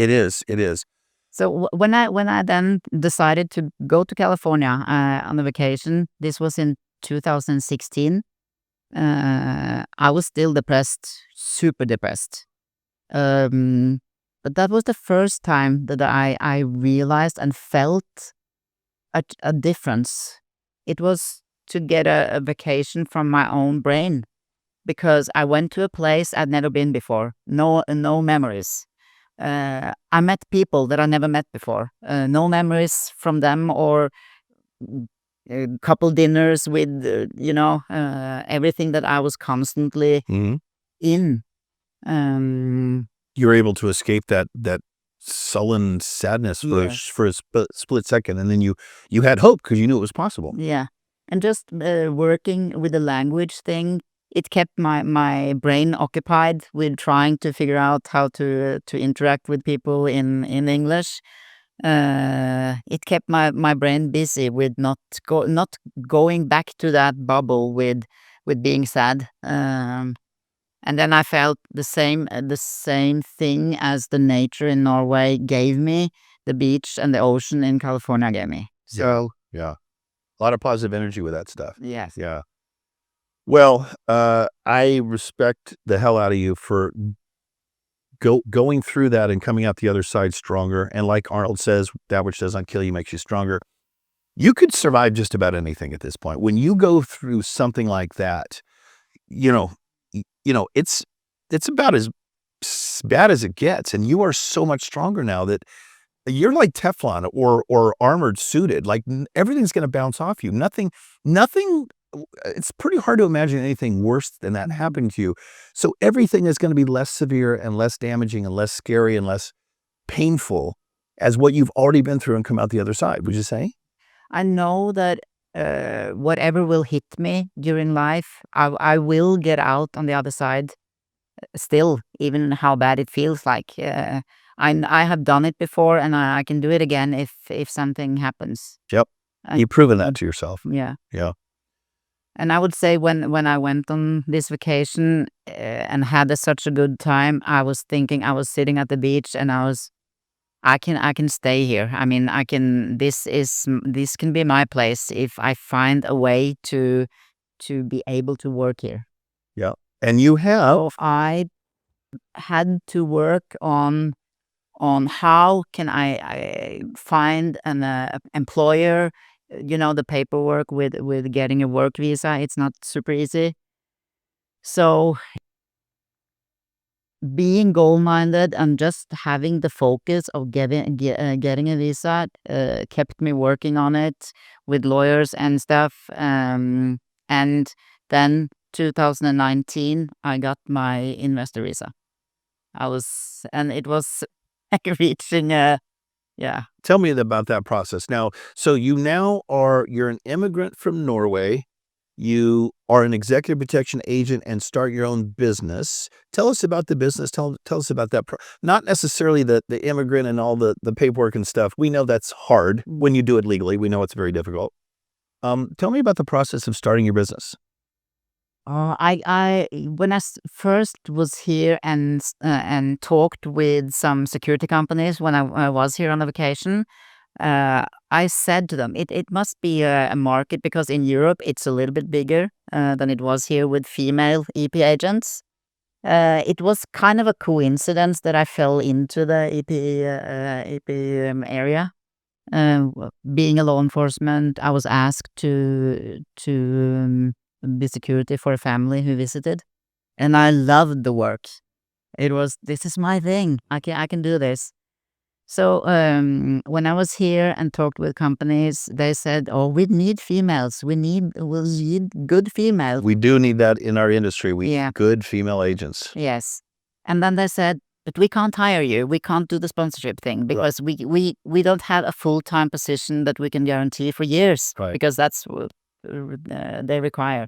So when I then decided to go to California on a vacation, this was in 2016. I was still depressed, super depressed. But that was the first time that I realized and felt a difference. It was to get a vacation from my own brain, because I went to a place I'd never been before. No memories. I met people that I never met before. No memories from them, or a couple dinners with, everything that I was constantly in. You were able to escape that sullen sadness for a split second, and then you had hope because you knew it was possible. Yeah. And just working with the language thing, it kept my brain occupied with trying to figure out how to interact with people in English. It kept my brain busy with not going back to that bubble with being sad. And then I felt the same thing as the nature in Norway gave me, the beach and the ocean in California gave me. So Yeah. A lot of positive energy with that stuff. yes. Yeah. Well, I respect the hell out of you for going through that and coming out the other side stronger. And like Arnold says, that which does not kill you makes you stronger. You could survive just about anything at this point. When you go through something like that, it's about as bad as it gets. And you are so much stronger now that you're like Teflon or armored suited. Like everything's going to bounce off you. Nothing. It's pretty hard to imagine anything worse than that happening to you. So everything is going to be less severe and less damaging and less scary and less painful as what you've already been through and come out the other side. Would you say? I know that whatever will hit me during life, I will get out on the other side still, even how bad it feels like. I have done it before, and I can do it again if something happens. Yep. You've proven that to yourself. Yeah. Yeah. And I would say when I went on this vacation and had such a good time, I was thinking, I was sitting at the beach and I can stay here. I mean, this can be my place if I find a way to be able to work here. Yeah. And you have. So I had to work on how can I find an employer. The paperwork with getting a work visa, it's not super easy. So being goal-minded and just having the focus of getting a visa kept me working on it with lawyers and stuff. And then 2019, I got my investor visa. And it was like reaching yeah. Tell me about that process. Now, so you're an immigrant from Norway. You are an executive protection agent and start your own business. Tell us about the business. Tell us about that. Not necessarily the immigrant and all the paperwork and stuff. We know that's hard when you do it legally. We know it's very difficult. Tell me about the process of starting your business. When I first was here and talked with some security companies when I was here on a vacation, I said to them, it must be a market because in Europe it's a little bit bigger than it was here with female EP agents. It was kind of a coincidence that I fell into the EP area. Being a law enforcement, I was asked to be security for a family who visited, and I loved the work. This is my thing. I can do this. So when I was here and talked with companies, they said, "Oh, we need females. We need good females. We do need that in our industry. We Yeah. need good female agents." Yes." And then they said, "But we can't hire you. We can't do the sponsorship thing because we don't have a full-time position that we can guarantee for years Right. because that's what they require."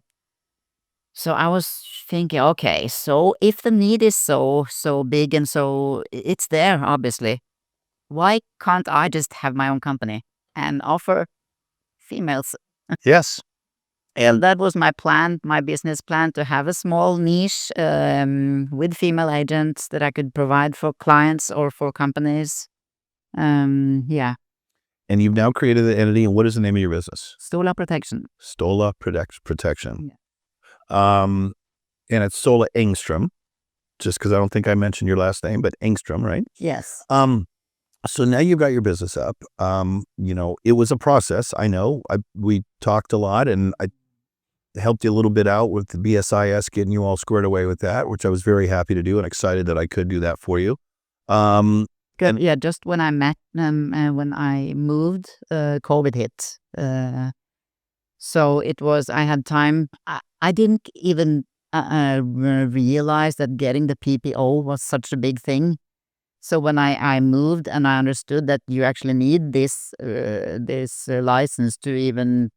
So I was thinking, okay, so if the need is so big and so it's there, obviously, why can't I just have my own company and offer females? Yes. And that was my plan, my business plan, to have a small niche with female agents that I could provide for clients or for companies. Yeah. And you've now created the entity. And what is the name of your business? Sola Protection. Sola Protection. Yeah. And it's Sola Engström, just because I don't think I mentioned your last name, but Engström, right? Yes. So now you've got your business up. It was a process. I know. We talked a lot, and I helped you a little bit out with the BSIS, getting you all squared away with that, which I was very happy to do and excited that I could do that for you. Good. And- Yeah, just when I met them, when I moved, COVID hit. So it was, I had time. I didn't even realize that getting the PPO was such a big thing. So when I moved and I understood that you actually need this license to even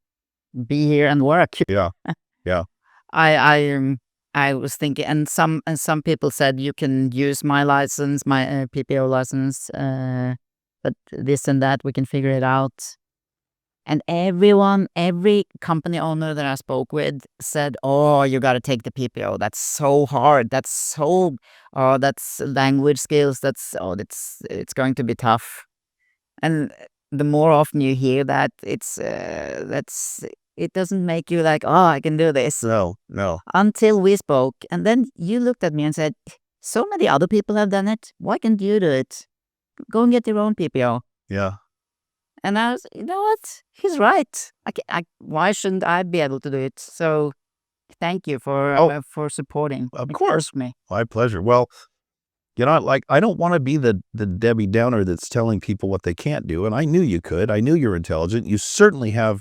be here and work, Yeah. Yeah. I was thinking, and some people said you can use my license, my PPO license, but this and that we can figure it out. And every company owner that I spoke with said, "Oh, you got to take the PPO. That's so hard. That's language skills. It's going to be tough." And the more often you hear that, it doesn't make you like, "Oh, I can do this." No. Until we spoke, and then you looked at me and said, "So many other people have done it. Why can't you do it? Go and get your own PPO." Yeah. And I was, you know what? He's right. Why shouldn't I be able to do it? So thank you for supporting. Of It course. helped me. My pleasure. Well, like, I don't want to be the Debbie Downer that's telling people what they can't do. And I knew you could. I knew you're intelligent. You certainly have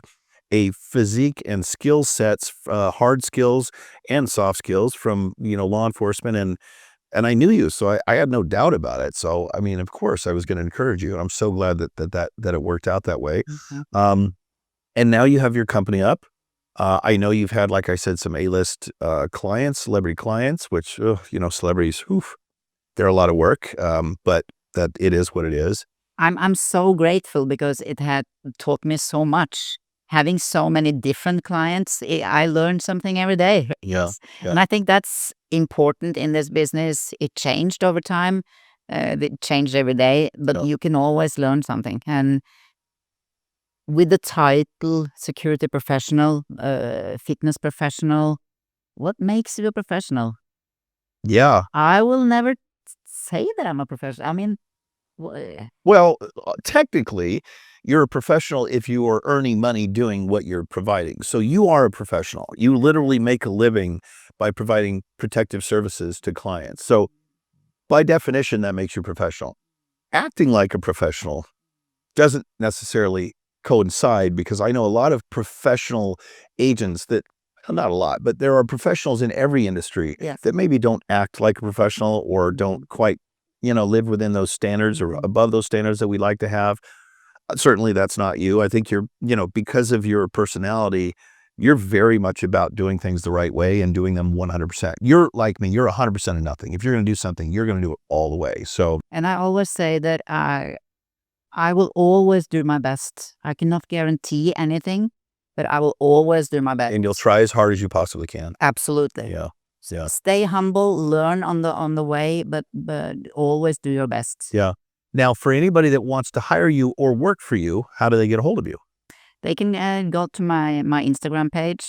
a physique and skill sets, hard skills and soft skills from, law enforcement. And I knew you, so I had no doubt about it. So, I mean, of course, I was going to encourage you. And I'm so glad that it worked out that way. Mhm. And now you have your company up. I know you've had, like I said, some A-list clients, celebrity clients, which, celebrities, they're a lot of work, but that it is what it is. I'm so grateful because it had taught me so much. Having so many different clients, I learned something every day. Yeah. And I think that's important in this business. It changed over time. It changed every day, but Yeah. you can always learn something. And with the title security professional, fitness professional, what makes you a professional? Yeah. I will never say that I'm a professional. I mean, Well, technically, you're a professional if you are earning money doing what you're providing. So you are a professional. You literally make a living by providing protective services to clients. So by definition, that makes you professional. Acting like a professional doesn't necessarily coincide, because I know a lot of professional agents that, well, not a lot, but there are professionals in every industry Yes. that maybe don't act like a professional or don't quite, live within those standards or above those standards that we like to have. Certainly that's not you. I think you're, because of your personality, you're very much about doing things the right way and doing them 100%. You're like me, you're 100% of nothing. If you're going to do something, you're going to do it all the way. So, and I always say that I will always do my best. I cannot guarantee anything, but I will always do my best. and you'll try as hard as you possibly can. Absolutely. Yeah. Yeah. Stay humble, learn on the way, but always do your best. Yeah. Now, for anybody that wants to hire you or work for you, how do they get a hold of you? They can go to my Instagram page,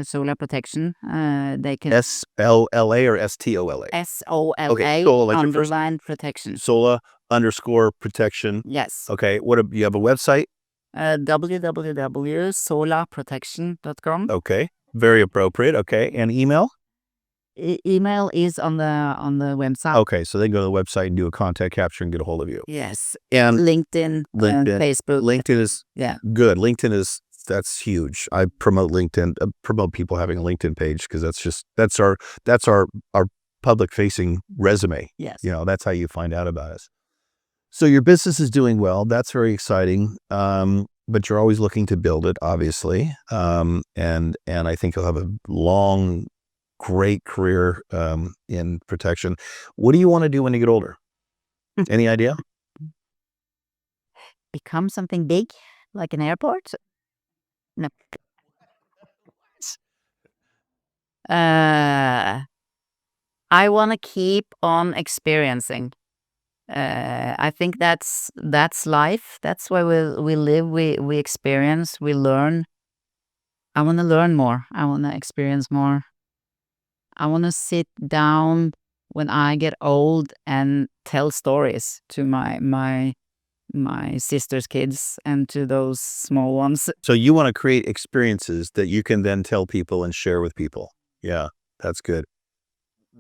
Sola Protection. They can SLLA or STOLA? SOLA Okay, Sola, like your first- underline protection. Sola_protection. Yes. Okay. What you have a website? www.solaprotection.com. Okay. Very appropriate. Okay. And email? Email is on the website. Okay. So they can go to the website and do a contact capture and get a hold of you. Yes. And LinkedIn, Facebook. LinkedIn is good. That's huge. I promote LinkedIn, promote people having a LinkedIn page, because that's our public facing resume. Yes. That's how you find out about us. So your business is doing well. That's very exciting. But you're always looking to build it, obviously. And I think you'll have a long, great career in protection. What do you want to do when you get older? Any idea? Become something big, like an airport? No. I want to keep on experiencing. I think that's life. That's why we live. We experience. We learn. I want to learn more. I want to experience more. I want to sit down when I get old and tell stories to my sister's kids and to those small ones. So you want to create experiences that you can then tell people and share with people. Yeah, that's good.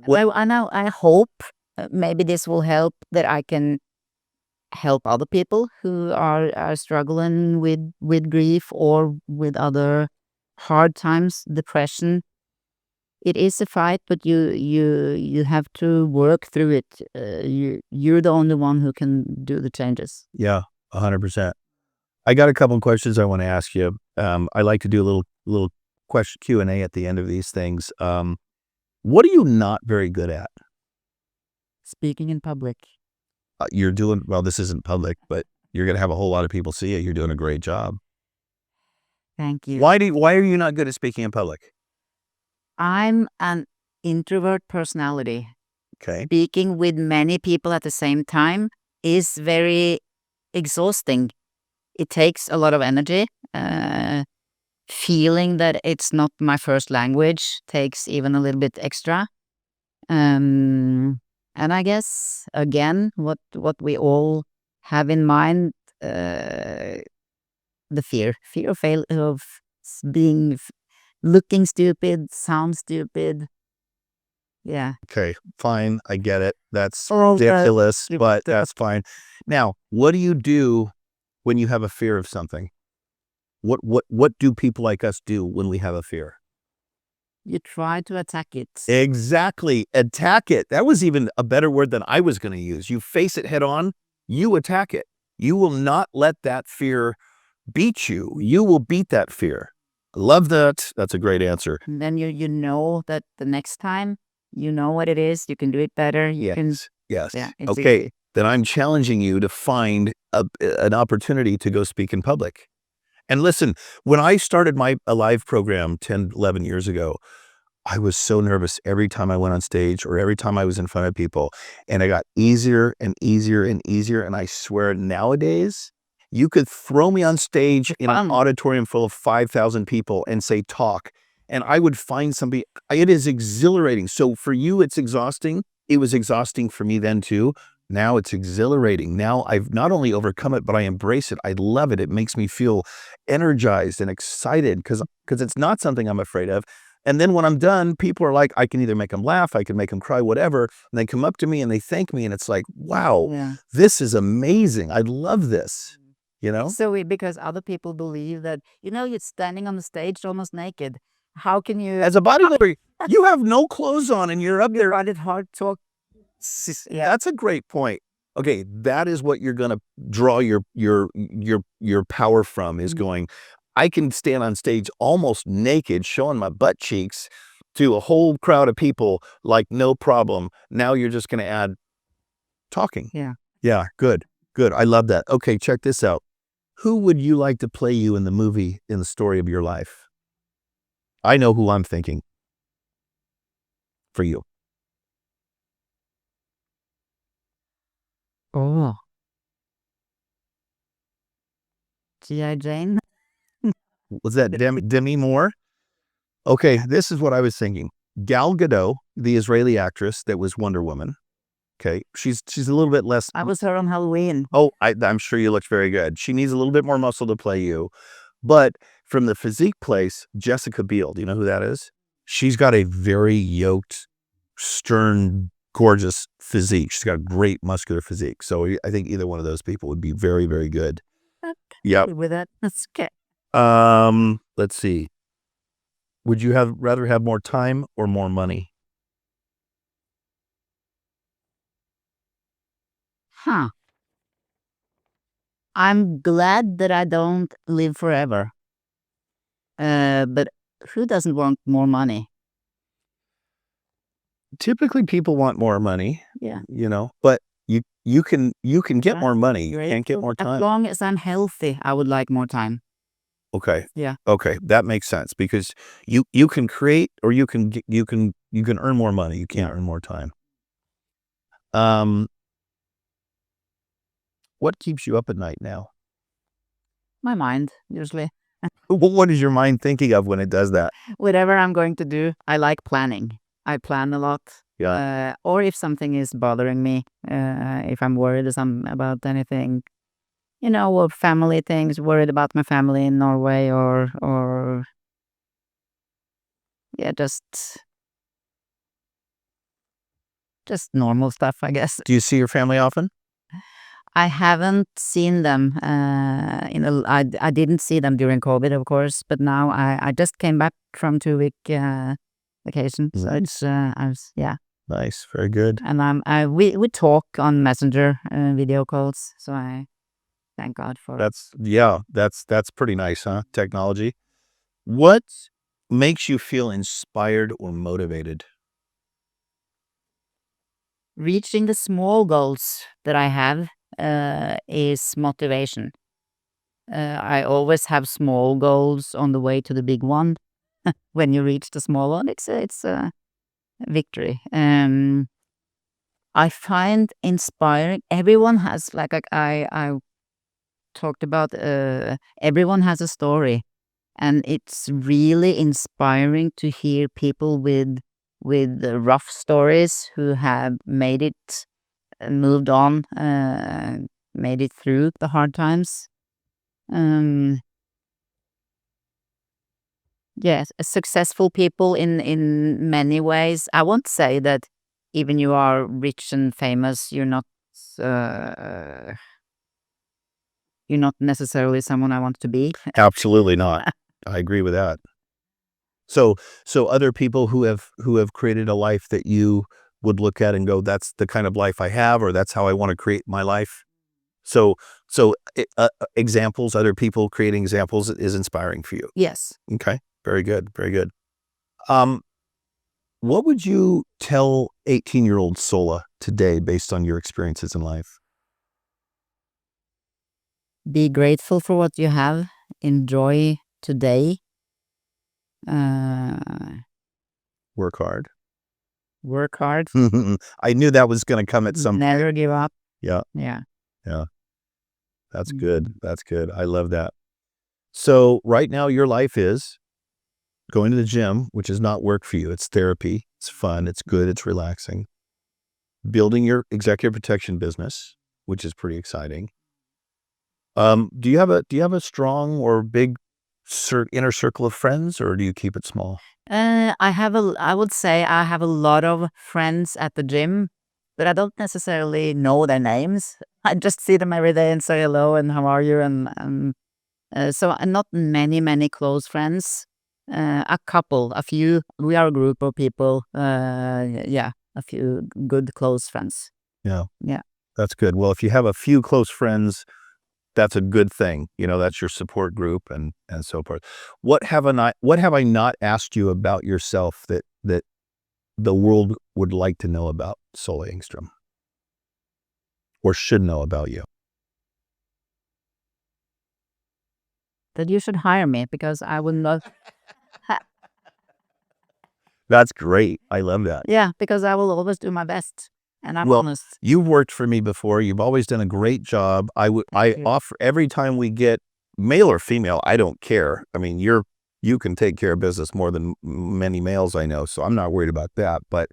I know. I hope maybe this will help that I can help other people who are struggling with grief or with other hard times, depression. It is a fight, but you have to work through it. You're the only one who can do the changes. Yeah, 100%. I got a couple of questions I want to ask you. I like to do a little question Q&A at the end of these things. What are you not very good at? Speaking in public. You're doing well. This isn't public, but you're going to have a whole lot of people see it. You're doing a great job. Thank you. Why are you not good at speaking in public? I'm an introvert personality. Okay. Speaking with many people at the same time is very exhausting. It takes a lot of energy. Feeling that it's not my first language takes even a little bit extra. And I guess, again, what we all have in mind, the fear of being, looking stupid, sound stupid. Yeah. Okay, fine. I get it. That's All that ridiculous, stupid but stuff. that's fine. Now, what do you do when you have a fear of something? What do people like us do when we have a fear? You try to attack it. Exactly. Attack it. That was even a better word than I was going to use. You face it head on, you attack it. You will not let that fear beat you. You will beat that fear. Love that. That's a great answer. And then you know that the next time you know what it is, you can do it better. You can, Yes. yeah, it's Okay. easy. Then I'm challenging you to find an opportunity to go speak in public. And listen, when I started my Alive program 10, 11 years ago, I was so nervous every time I went on stage or every time I was in front of people. And it got easier and easier and easier. And I swear nowadays, you could throw me on stage in an auditorium full of 5,000 people and say, talk. And I would find somebody. It is exhilarating. So for you, it's exhausting. It was exhausting for me then too. Now it's exhilarating. Now I've not only overcome it, but I embrace it. I love it. It makes me feel energized and excited because it's not something I'm afraid of. And then when I'm done, people are like, I can either make them laugh, I can make them cry, whatever. And they come up to me and they thank me. And it's like, wow, Yeah. this is amazing. I love this, you know? So because other people believe that, you're standing on the stage almost naked. How can you, As a bodybuilder, you have no clothes on and you're up there. find it hard to talk? Yeah. That's a great point. Okay, that is what you're going to draw your power from is going, I can stand on stage almost naked, showing my butt cheeks to a whole crowd of people like no problem. Now you're just going to add talking. Yeah. Yeah, good. I love that. Okay, check this out. Who would you like to play you in the movie, in the story of your life? I know who I'm thinking for you. Oh. G.I. Jane? Was that Demi Moore? Okay, this is what I was thinking. Gal Gadot, the Israeli actress that was Wonder Woman. Okay, she's a little bit less. I was her on Halloween. Oh, I'm sure you looked very good. She needs a little bit more muscle to play you. But from the physique place, Jessica Biel, do you know who that is? She's got a very yoked, stern, gorgeous physique. She's got a great muscular physique. So I think either one of those people would be very, very good. Yeah. With that, that's okay. Let's see. Would you rather have more time or more money? Huh. I'm glad that I don't live forever. But who doesn't want more money? Typically people want more money. Yeah. But you can get Right. more money. You Great. can't get more As time. long as I'm healthy, I would like more time. Okay. Yeah. Okay, that makes sense because you can create or you can earn more money. You can't earn more time. What keeps you up at night now? My mind, usually. What is your mind thinking of when it does that? Whatever I'm going to do, I like planning. I plan a lot. Yeah. Or if something is bothering me, if I'm worried about anything, or family things, worried about my family in Norway or yeah, just just normal stuff, I guess. Do you see your family often? I haven't seen them. I didn't see them during COVID, of course, but now I just came back from 2 week vacation, so it's yeah. Nice, very good. And we talk on Messenger video calls, so I thank God for it. That's pretty nice, huh? Technology. What makes you feel inspired or motivated? Reaching the small goals that I have is motivation. I always have small goals on the way to the big one. When you reach the small one, it's a victory. I find inspiring. Everyone has, like I talked about, everyone has a story, and it's really inspiring to hear people with rough stories who have made it, moved on, made it through the hard times. Yes, successful people in many ways. I won't say that even you are rich and famous, you're not necessarily someone I want to be. Absolutely not. I agree with that. So other people who have created a life that you would look at and go, that's the kind of life I have, or that's how I want to create my life. So examples, other people creating examples is inspiring for you. Yes. Okay. Very good. Very good. What would you tell 18-year-old Sola today based on your experiences in life? Be grateful for what you have. Enjoy today. Work hard. Work hard. I knew that was going to come at some point. Never give up. Yeah. Yeah. Yeah. That's good. That's good. I love that. So right now your life is going to the gym, which is not work for you. It's therapy. It's fun. It's good. It's relaxing. Building your executive protection business, which is pretty exciting. Do you have a strong or big inner circle of friends, or do you keep it small? I would say I have a lot of friends at the gym, but I don't necessarily know their names. I just see them every day and say hello and how are you, and so not many close friends. A few. We are a group of people. Yeah, a few good close friends. Yeah. Yeah. That's good. Well, if you have a few close friends, that's a good thing. That's your support group and so forth. What have I not asked you about yourself that the world would like to know about Sola Engström, or should know about you? That you should hire me, because I would love. That's great. I love that. Yeah, because I will always do my best, and I'm Well, honest. you've worked for me before. You've always done a great job. I you. offer every time we get male or female, I don't care. I mean, you can take care of business more than many males I know, so I'm not worried about that. But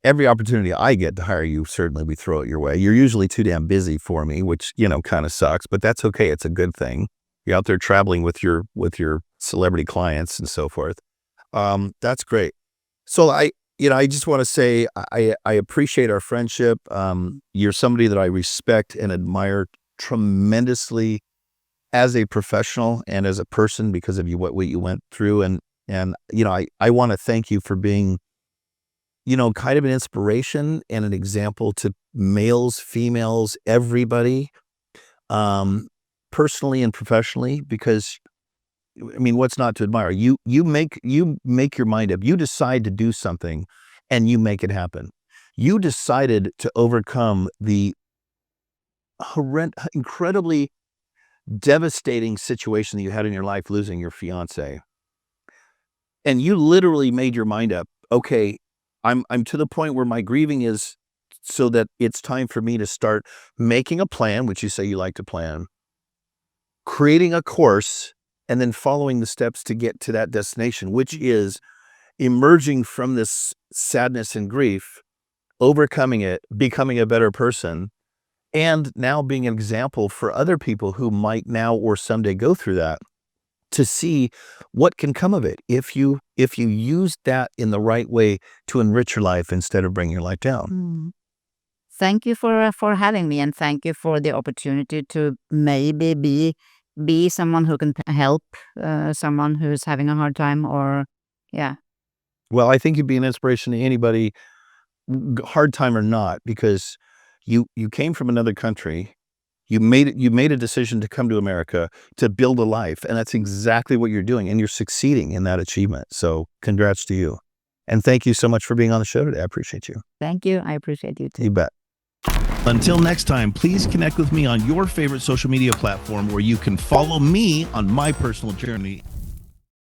every opportunity I get to hire you, certainly we throw it your way. You're usually too damn busy for me, which kind of sucks, but that's okay. It's a good thing. You're out there traveling with your celebrity clients and so forth. That's great. So I just want to say I appreciate our friendship. You're somebody that I respect and admire tremendously as a professional and as a person because of what you went through. And I want to thank you for being, kind of an inspiration and an example to males, females, everybody, personally and professionally, because I mean, what's not to admire? You make your mind up. You decide to do something and you make it happen. You decided to overcome the incredibly devastating situation that you had in your life, losing your fiancé. And you literally made your mind up. Okay, I'm to the point where my grieving is so that it's time for me to start making a plan, which you say you like to plan, creating a course, and then following the steps to get to that destination, which is emerging from this sadness and grief, overcoming it, becoming a better person, and now being an example for other people who might now or someday go through that. to see what can come of it if you use that in the right way to enrich your life instead of bringing your life down. Mm. Thank you for having me, and thank you for the opportunity to maybe be someone who can help someone who's having a hard time, or yeah. Well, I think you'd be an inspiration to anybody, hard time or not, because you came from another country. You made a decision to come to America to build a life, and that's exactly what you're doing, and you're succeeding in that achievement. So congrats to you. And thank you so much for being on the show today. I appreciate you. Thank you. I appreciate you too. You bet. Until next time, please connect with me on your favorite social media platform where you can follow me on my personal journey.